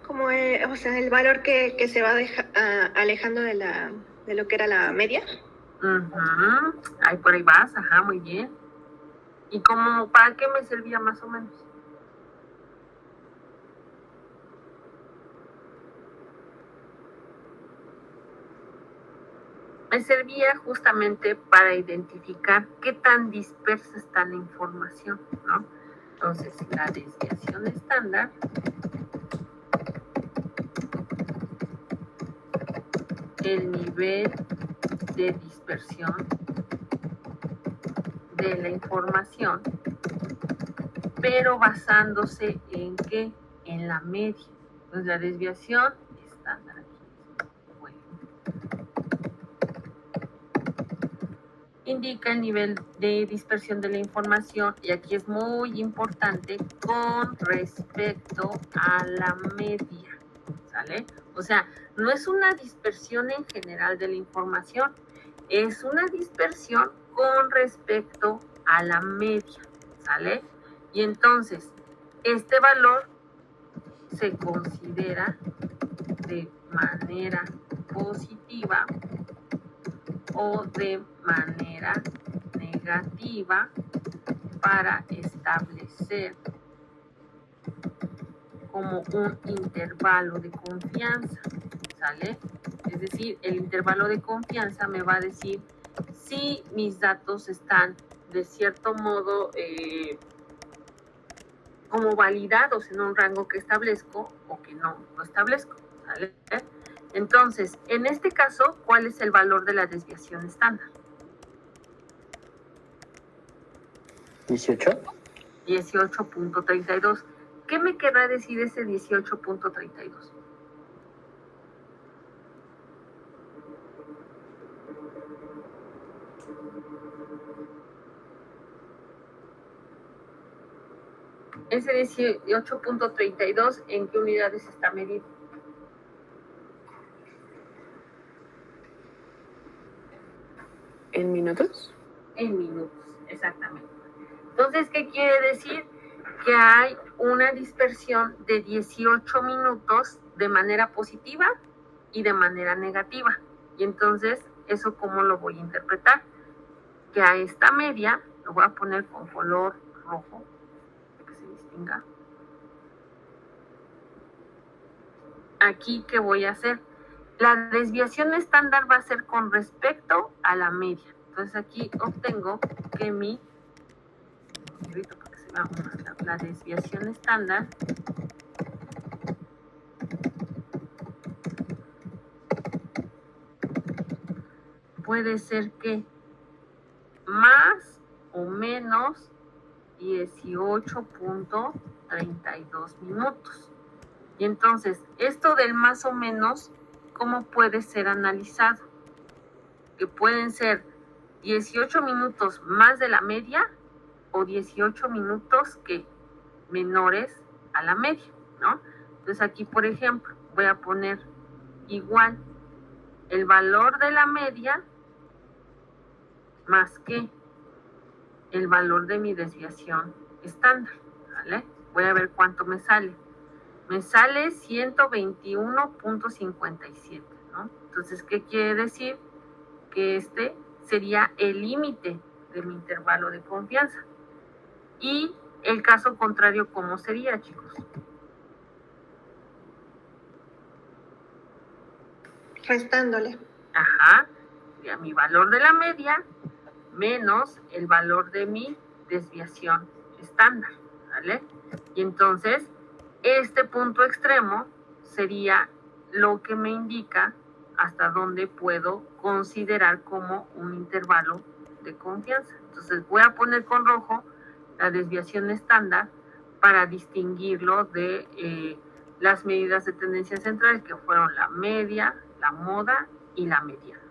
Como, o sea, el valor que se va alejando de lo que era la media. Uh-huh. Ahí por ahí vas, ajá, muy bien. ¿Y como para qué me servía más o menos? Me servía justamente para identificar qué tan dispersa está la información, ¿no? Entonces, la desviación estándar el nivel de dispersión de la información, pero basándose en qué, en la media. Entonces, la desviación estándar indica el nivel de dispersión de la información, y aquí es muy importante con respecto a la media, ¿sale? O sea, no es una dispersión en general de la información, es una dispersión con respecto a la media, ¿sale? Y entonces, este valor se considera de manera positiva o de manera negativa para establecer como un intervalo de confianza, ¿sale? Es decir, el intervalo de confianza me va a decir si mis datos están de cierto modo como validados en un rango que establezco o que no establezco, ¿sale? Entonces, en este caso, ¿cuál es el valor de la desviación estándar? 18. 18.32. ¿Qué me querrá decir ese 18.32? Ese 18.32, ¿en qué unidades está medido? ¿En minutos? En minutos, exactamente. Entonces, ¿qué quiere decir? Que hay una dispersión de 18 minutos de manera positiva y de manera negativa. Y entonces, ¿eso cómo lo voy a interpretar? Que a esta media, lo voy a poner con color rojo, para que se distinga. Aquí, ¿qué voy a hacer? La desviación estándar va a ser con respecto a la media. Entonces, aquí obtengo que mi... para que se vea más, la desviación estándar puede ser que más o menos 18.32 minutos. Y entonces, esto del más o menos, ¿cómo puede ser analizado? Que pueden ser 18 minutos más de la media o 18 minutos que menores a la media, ¿no? Entonces aquí, por ejemplo, voy a poner igual el valor de la media más que el valor de mi desviación estándar, ¿vale? Voy a ver cuánto me sale. Me sale 121.57, ¿no? Entonces, ¿qué quiere decir? Que este sería el límite de mi intervalo de confianza. Y el caso contrario, ¿cómo sería, chicos? Restándole. Ajá, sería mi valor de la media menos el valor de mi desviación estándar, ¿vale? Y entonces, este punto extremo sería lo que me indica hasta dónde puedo considerar como un intervalo de confianza. Entonces, voy a poner con rojo la desviación estándar para distinguirlo de las medidas de tendencia central, que fueron la media, la moda y la mediana.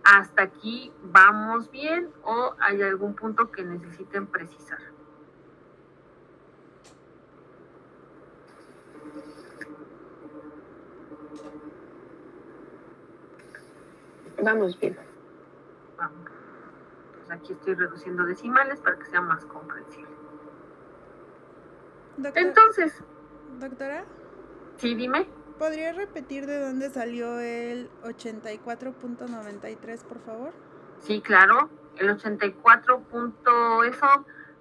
¿Hasta aquí vamos bien o hay algún punto que necesiten precisar? Vamos bien. Vamos. Pues aquí estoy reduciendo decimales para que sea más comprensible. Entonces, Doctora, sí, dime. ¿podría repetir de dónde salió el 84.93, por favor? Sí, claro. El 84 punto, eso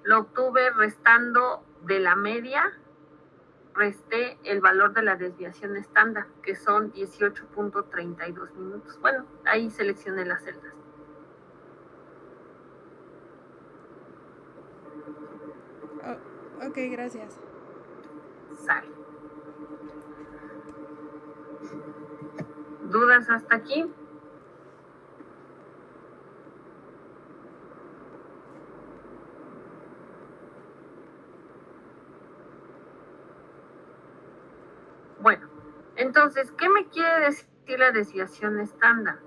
lo obtuve restando de la media, resté el valor de la desviación estándar, que son 18.32 minutos. Bueno, ahí seleccioné las celdas. Oh, ok, gracias. Sale. ¿Dudas hasta aquí? Bueno, entonces, ¿qué me quiere decir la desviación estándar?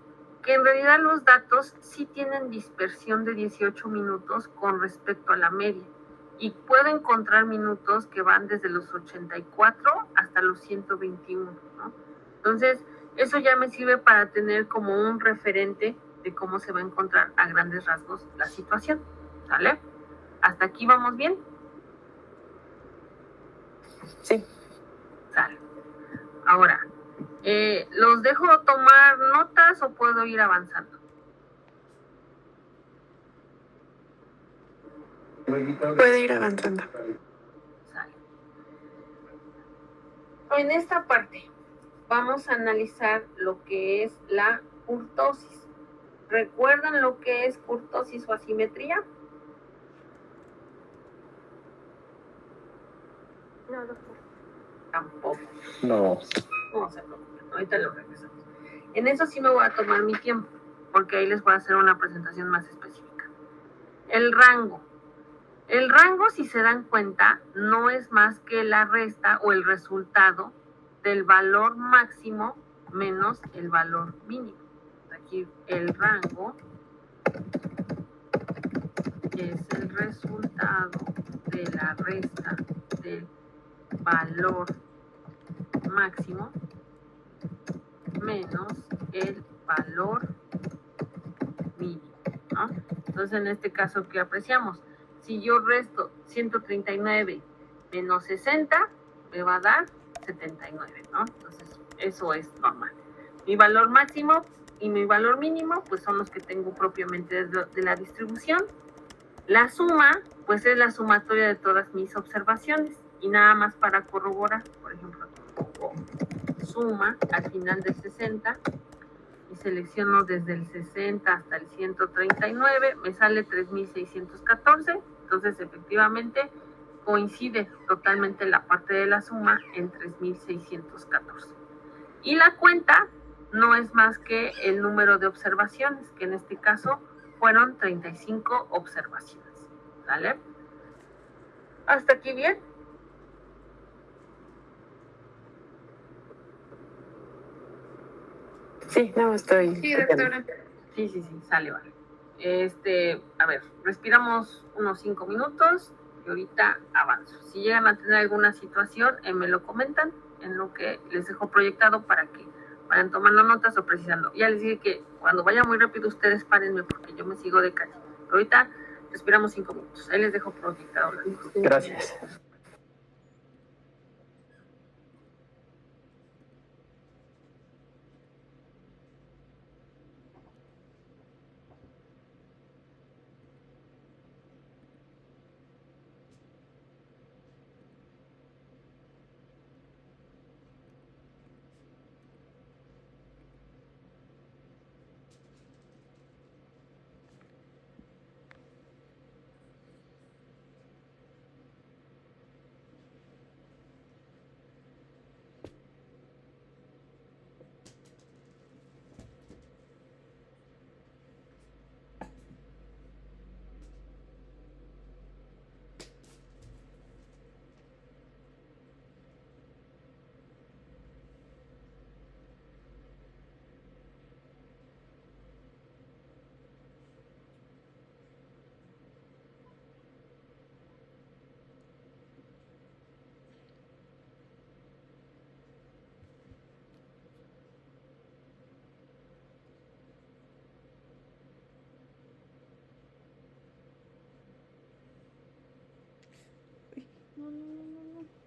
Que en realidad los datos sí tienen dispersión de 18 minutos con respecto a la media. Y puedo encontrar minutos que van desde los 84 hasta los 121, ¿no? Entonces, eso ya me sirve para tener como un referente de cómo se va a encontrar a grandes rasgos la situación, ¿sale? ¿Hasta aquí vamos bien? Sí. Sale. Ahora, ¿los dejo tomar notas o puedo ir avanzando? Puede ir avanzando. Sale. En esta parte vamos a analizar lo que es la kurtosis. ¿Recuerdan lo que es kurtosis o asimetría? No, doctor. Tampoco. No. No se preocupen, ahorita lo regresamos. En eso sí me voy a tomar mi tiempo, porque ahí les voy a hacer una presentación más específica. El rango. El rango, si se dan cuenta, no es más que la resta o el resultado del valor máximo menos el valor mínimo. Aquí el rango es el resultado de la resta del valor máximo menos el valor mínimo, ¿no? Entonces, en este caso, ¿qué apreciamos? Si yo resto 139 menos 60, me va a dar 79, ¿no? Entonces, eso es normal. Mi valor máximo y mi valor mínimo, pues son los que tengo propiamente de la distribución. La suma, pues es la sumatoria de todas mis observaciones. Y nada más para corroborar, por ejemplo, pongo suma al final del 60 y selecciono desde el 60 hasta el 139, me sale 3.614, entonces efectivamente coincide totalmente la parte de la suma en 3.614. Y la cuenta no es más que el número de observaciones, que en este caso fueron 35 observaciones, ¿vale? ¿Hasta aquí bien? Sí, no estoy. Sí, doctora. Sí, sale, vale. A ver, respiramos unos 5 minutos y ahorita avanzo. Si llegan a tener alguna situación, me lo comentan en lo que les dejo proyectado para que vayan tomando notas o precisando. Ya les dije que cuando vaya muy rápido ustedes párenme porque yo me sigo de calle. Pero ahorita respiramos 5 minutos. Ahí les dejo proyectado. Gracias. No, no, no, no, no.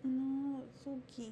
No, Suki.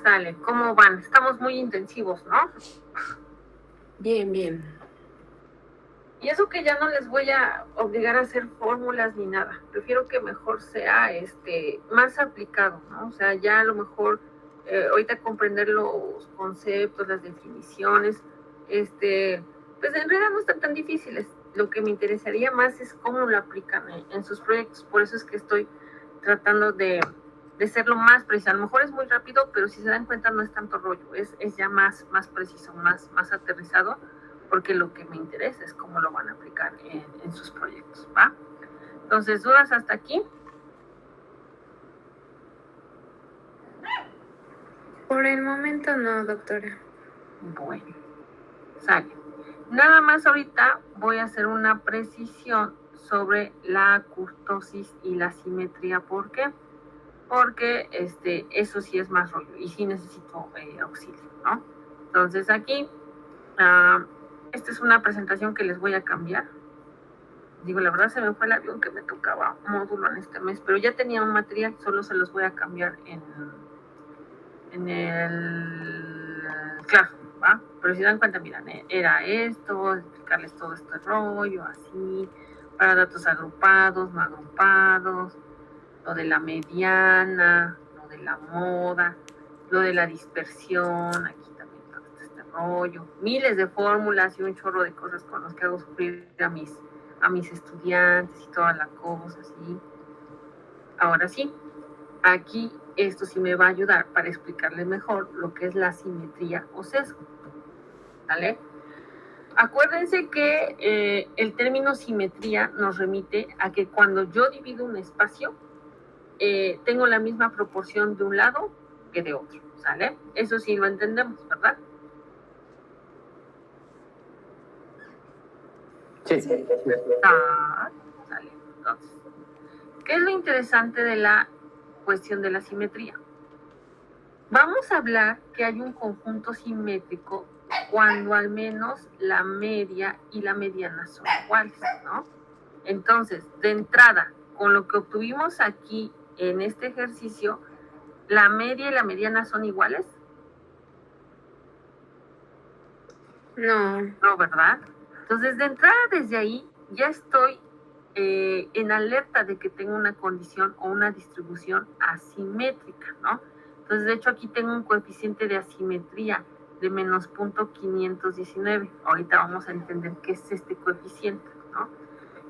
Sale, ¿cómo van? Estamos muy intensivos, ¿no? Bien, bien. Y eso que ya no les voy a obligar a hacer fórmulas ni nada. Prefiero que mejor sea más aplicado, ¿no? O sea, ya a lo mejor ahorita comprender los conceptos, las definiciones, pues en realidad no están tan difíciles. Lo que me interesaría más es cómo lo aplican en sus proyectos. Por eso es que estoy tratando de ser lo más preciso. A lo mejor es muy rápido, pero si se dan cuenta no es tanto rollo, es ya más preciso, más aterrizado, porque lo que me interesa es cómo lo van a aplicar en sus proyectos, ¿va? Entonces, ¿dudas hasta aquí? Por el momento no, doctora. Bueno, sale. Nada más ahorita voy a hacer una precisión sobre la curtosis y la simetría. ¿Por qué? Porque eso sí es más rollo y sí necesito auxilio, ¿no? Entonces aquí, esta es una presentación que les voy a cambiar. Digo, la verdad se me fue el avión que me tocaba módulo en este mes, pero ya tenía un material, solo se los voy a cambiar en el Classroom, ¿va? Pero si dan cuenta, miren, era esto, explicarles todo este rollo, así, para datos agrupados, no agrupados, lo de la mediana, lo de la moda, lo de la dispersión, aquí también todo este rollo, miles de fórmulas y un chorro de cosas con los que hago sufrir a mis estudiantes y toda la cosa, así. Ahora sí, aquí esto sí me va a ayudar para explicarles mejor lo que es la simetría o sesgo, ¿vale? Acuérdense que el término simetría nos remite a que cuando yo divido un espacio, tengo la misma proporción de un lado que de otro, ¿sale? Eso sí lo entendemos, ¿verdad? Sí. Sí. ¿Sale? Entonces, ¿qué es lo interesante de la cuestión de la simetría? Vamos a hablar que hay un conjunto simétrico cuando al menos la media y la mediana son iguales, ¿no? Entonces, de entrada, con lo que obtuvimos aquí en este ejercicio, ¿la media y la mediana son iguales? No. No, ¿verdad? Entonces, de entrada desde ahí, ya estoy en alerta de que tengo una condición o una distribución asimétrica, ¿no? Entonces, de hecho, aquí tengo un coeficiente de asimetría de menos 0.519. Ahorita vamos a entender qué es este coeficiente, ¿no?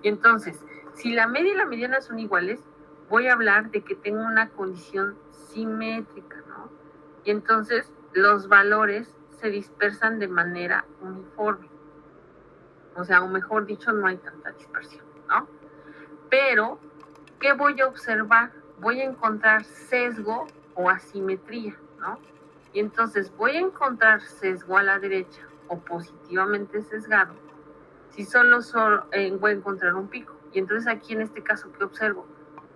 Y entonces, si la media y la mediana son iguales, voy a hablar de que tengo una condición simétrica, ¿no? Y entonces, los valores se dispersan de manera uniforme. O sea, o mejor dicho, no hay tanta dispersión, ¿no? Pero, ¿qué voy a observar? Voy a encontrar sesgo o asimetría, ¿no? Y entonces voy a encontrar sesgo a la derecha o positivamente sesgado si solo voy a encontrar un pico. Y entonces aquí en este caso, ¿qué observo?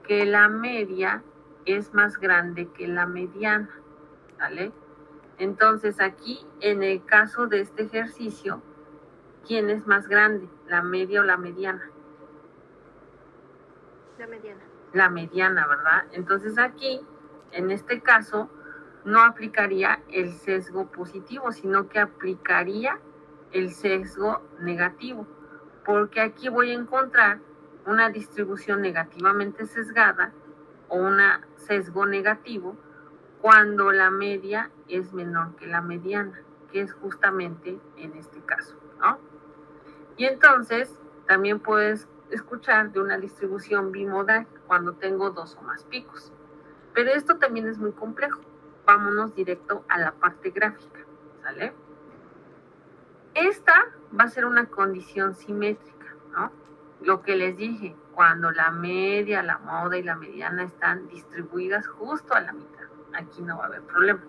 Que la media es más grande que la mediana, ¿vale? Entonces aquí, en el caso de este ejercicio, ¿quién es más grande? ¿La media o la mediana? La mediana. La mediana, ¿verdad? Entonces aquí, en este caso, no aplicaría el sesgo positivo, sino que aplicaría el sesgo negativo, porque aquí voy a encontrar una distribución negativamente sesgada o un sesgo negativo cuando la media es menor que la mediana, que es justamente en este caso, ¿no? Y entonces también puedes escuchar de una distribución bimodal cuando tengo dos o más picos. Pero esto también es muy complejo. Vámonos directo a la parte gráfica, ¿sale? Esta va a ser una condición simétrica, ¿no? Lo que les dije, cuando la media, la moda y la mediana están distribuidas justo a la mitad. Aquí no va a haber problema.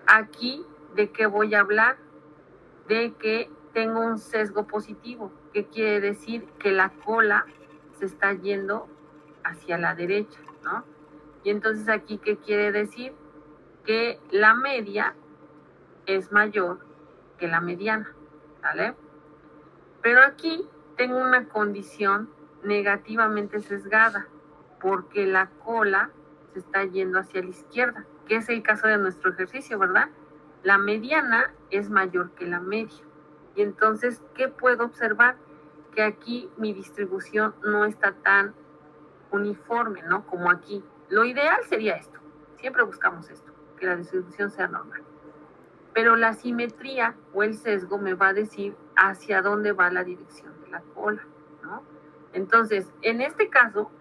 Aquí, ¿de qué voy a hablar? De que tengo un sesgo positivo. ¿Qué quiere decir? Que la cola se está yendo hacia la derecha, ¿no? Y entonces aquí, ¿qué quiere decir? Que la media es mayor que la mediana, ¿vale? Pero aquí tengo una condición negativamente sesgada, porque la cola se está yendo hacia la izquierda, que es el caso de nuestro ejercicio, ¿verdad? La mediana es mayor que la media. Y entonces, ¿qué puedo observar? Que aquí mi distribución no está tan uniforme, ¿no? Como aquí. Lo ideal sería esto. Siempre buscamos esto, que la distribución sea normal. Pero la simetría o el sesgo me va a decir hacia dónde va la dirección de la cola, ¿no? Entonces, en este caso,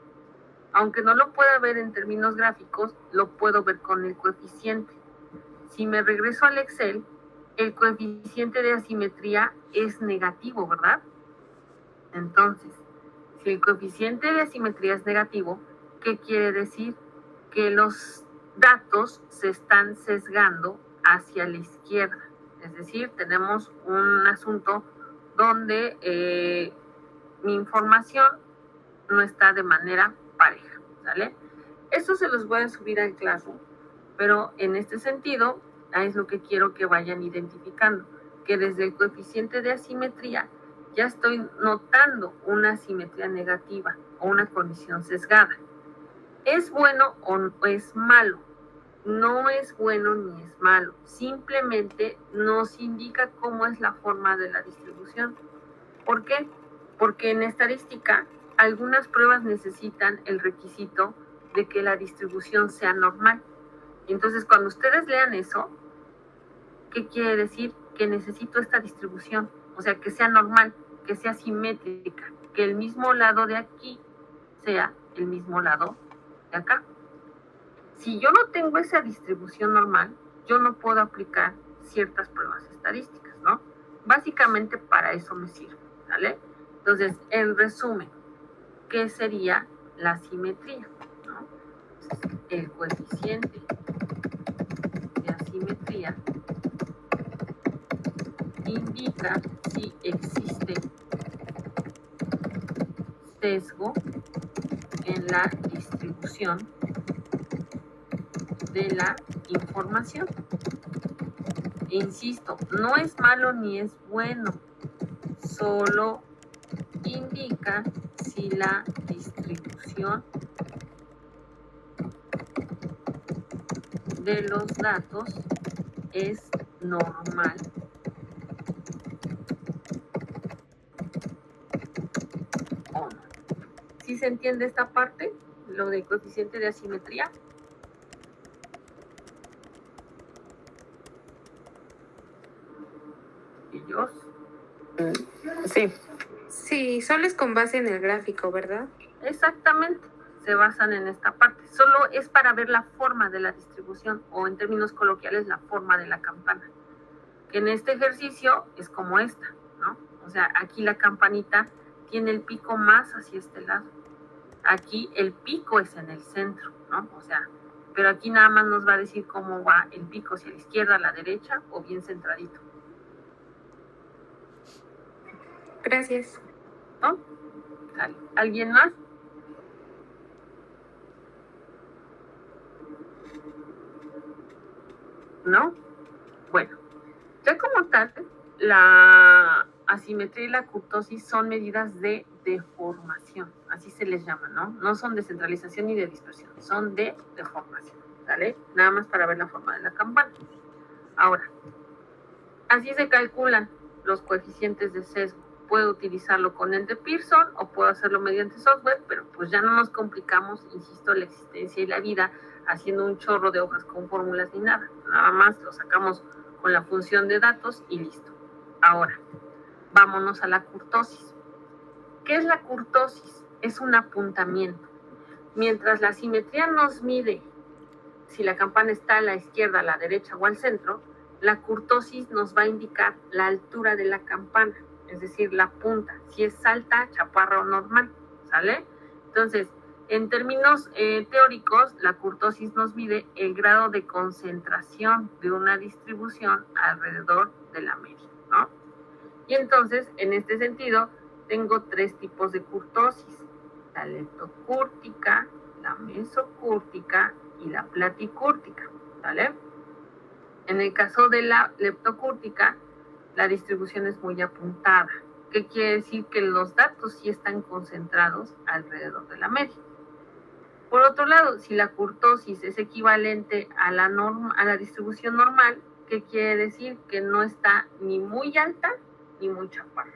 aunque no lo pueda ver en términos gráficos, lo puedo ver con el coeficiente. Si me regreso al Excel, el coeficiente de asimetría es negativo, ¿verdad? Entonces, si el coeficiente de asimetría es negativo, ¿qué quiere decir? Que los datos se están sesgando hacia la izquierda. Es decir, tenemos un asunto donde mi información no está de manera pareja, ¿sale? Esto se los voy a subir al Classroom, pero en este sentido, es lo que quiero que vayan identificando, que desde el coeficiente de asimetría ya estoy notando una simetría negativa o una condición sesgada. ¿Es bueno o es malo? No es bueno ni es malo, simplemente nos indica cómo es la forma de la distribución. ¿Por qué? Porque en estadística algunas pruebas necesitan el requisito de que la distribución sea normal. Entonces, cuando ustedes lean eso, ¿qué quiere decir? Que necesito esta distribución, o sea, que sea normal, que sea simétrica, que el mismo lado de aquí sea el mismo lado de acá. Si yo no tengo esa distribución normal, yo no puedo aplicar ciertas pruebas estadísticas, ¿no? Básicamente para eso me sirve, ¿vale? Entonces, en resumen, ¿qué sería la simetría? ¿No? Entonces, el coeficiente de asimetría indica si existe sesgo en la distribución de la información. Insisto, no es malo ni es bueno, solo indica si la distribución de los datos es normal o no. ¿Sí se entiende esta parte? Lo del coeficiente de asimetría. ¿Ellos? Sí. Sí, solo es con base en el gráfico, ¿verdad? Exactamente, se basan en esta parte. Solo es para ver la forma de la distribución, o en términos coloquiales, la forma de la campana. Que en este ejercicio es como esta, ¿no? O sea, aquí la campanita tiene el pico más hacia este lado. Aquí el pico es en el centro, ¿no? O sea, pero aquí nada más nos va a decir cómo va el pico, si a la izquierda, a la derecha, o bien centradito. Gracias. ¿No? Dale. ¿Alguien más? ¿No? Bueno, ya como tal, la asimetría y la kurtosis son medidas de deformación, así se les llama, ¿no? No son de centralización ni de dispersión, son de deformación, ¿vale? Nada más para ver la forma de la campana. Ahora, así se calculan los coeficientes de sesgo. Puedo utilizarlo con el de Pearson o puedo hacerlo mediante software, pero pues ya no nos complicamos, insisto, la existencia y la vida haciendo un chorro de hojas con fórmulas ni nada. Nada más lo sacamos con la función de datos y listo. Ahora, vámonos a la kurtosis. ¿Qué es la kurtosis? Es un apuntamiento. Mientras la simetría nos mide si la campana está a la izquierda, a la derecha o al centro, la kurtosis nos va a indicar la altura de la campana, es decir, la punta, si es alta, chaparra o normal, ¿sale? Entonces, en términos teóricos, la kurtosis nos mide el grado de concentración de una distribución alrededor de la media, ¿no? Y entonces, en este sentido, tengo tres tipos de kurtosis: la leptocúrtica, la mesocúrtica y la platicúrtica, ¿vale? En el caso de la leptocúrtica, la distribución es muy apuntada. ¿Qué quiere decir? Que los datos sí están concentrados alrededor de la media. Por otro lado, si la kurtosis es equivalente a la distribución normal, ¿qué quiere decir? Que no está ni muy alta ni muy chaparra.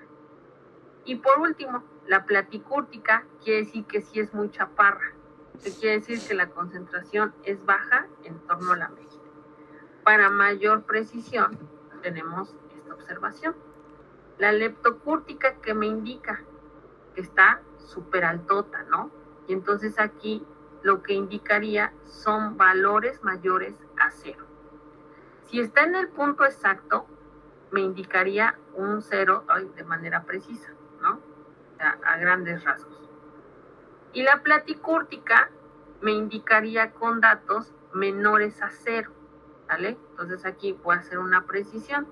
Y por último, la platicúrtica quiere decir que sí es muy chaparra. ¿Qué quiere decir? Que la concentración es baja en torno a la media. Para mayor precisión, tenemos esta observación. La leptocúrtica, que me indica que está súper altota, ¿no? Y entonces aquí lo que indicaría son valores mayores a 0. Si está en el punto exacto, me indicaría un 0 de manera precisa, ¿no? O sea, a grandes rasgos. Y la platicúrtica me indicaría con datos menores a 0, ¿vale? Entonces aquí voy a hacer una precisión.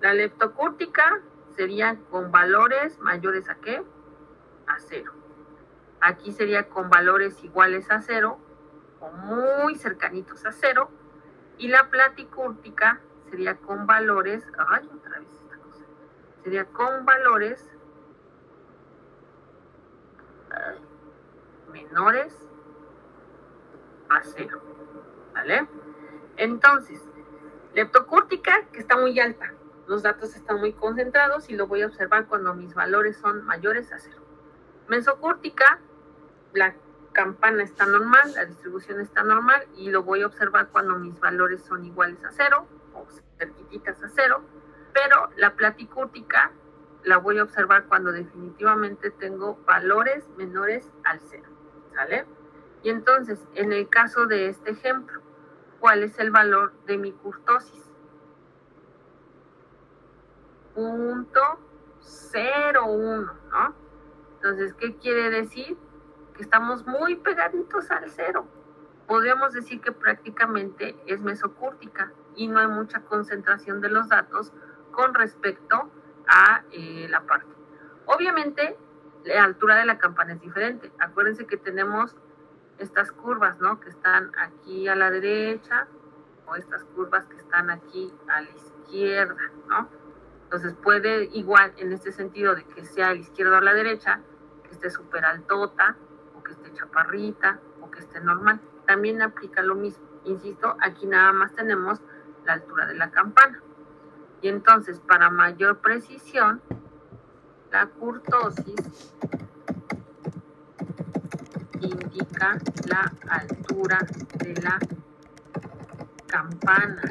La leptocúrtica sería con valores mayores a ¿qué? A 0. Aquí sería con valores iguales a 0 o muy cercanitos a 0. Y la platicúrtica sería con valores, otra vez esta cosa, Sería con valores menores a 0, ¿vale? Entonces, leptocúrtica, que está muy alta, los datos están muy concentrados y lo voy a observar cuando mis valores son mayores a 0. Mesocúrtica, la campana está normal, la distribución está normal y lo voy a observar cuando mis valores son iguales a 0 o cerquititas a 0, pero la platicúrtica la voy a observar cuando definitivamente tengo valores menores al 0, ¿sale? Y entonces, en el caso de este ejemplo, ¿cuál es el valor de mi kurtosis? 0.01, ¿no? Entonces, ¿qué quiere decir? Que estamos muy pegaditos al 0. Podríamos decir que prácticamente es mesocúrtica y no hay mucha concentración de los datos con respecto a la parte. Obviamente, la altura de la campana es diferente. Acuérdense que tenemos estas curvas, ¿no? Que están aquí a la derecha o estas curvas que están aquí a la izquierda, ¿no? Entonces puede igual en este sentido de que sea a la izquierda o a la derecha, que esté súper altota o que esté chaparrita o que esté normal. También aplica lo mismo. Insisto, aquí nada más tenemos la altura de la campana. Y entonces, para mayor precisión, la kurtosis indica la altura de la campana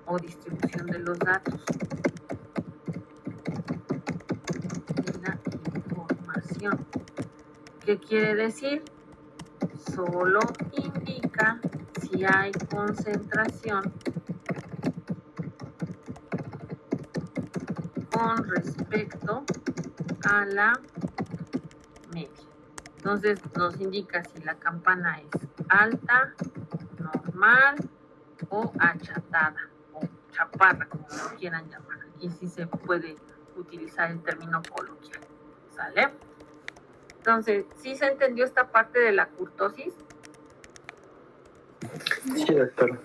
o distribución de los datos. De la información. ¿Qué quiere decir? Solo indica si hay concentración con respecto a la media. Entonces nos indica si la campana es alta, normal o achatada o chaparra, como lo quieran llamar. Aquí sí se puede utilizar el término coloquial. ¿Sale? Entonces, ¿sí se entendió esta parte de la kurtosis? Sí, doctor.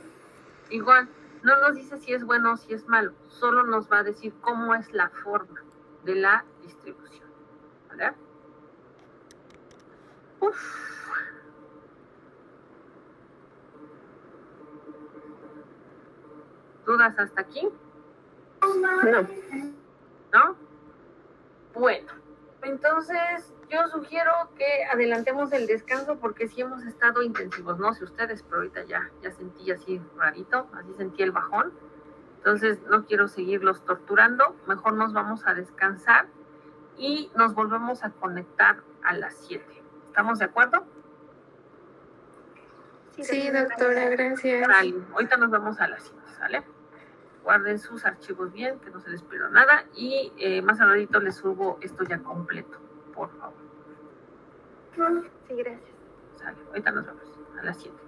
Igual, no nos dice si es bueno o si es malo, solo nos va a decir cómo es la forma de la distribución. ¿Vale? ¿Dudas hasta aquí? No. ¿No? Bueno, entonces yo sugiero que adelantemos el descanso porque sí hemos estado intensivos, no sé ustedes, pero ahorita ya sentí así rarito, así sentí el bajón. Entonces no quiero seguirlos torturando, mejor nos vamos a descansar y nos volvemos a las 7. ¿Estamos de acuerdo? Sí, doctora, gracias. Vale, ahorita nos vemos a las 7, ¿sale? Guarden sus archivos bien, que no se les pierda nada y más al ratito les subo esto ya completo, por favor. Sí, gracias. Sale, ahorita nos vemos a las 7.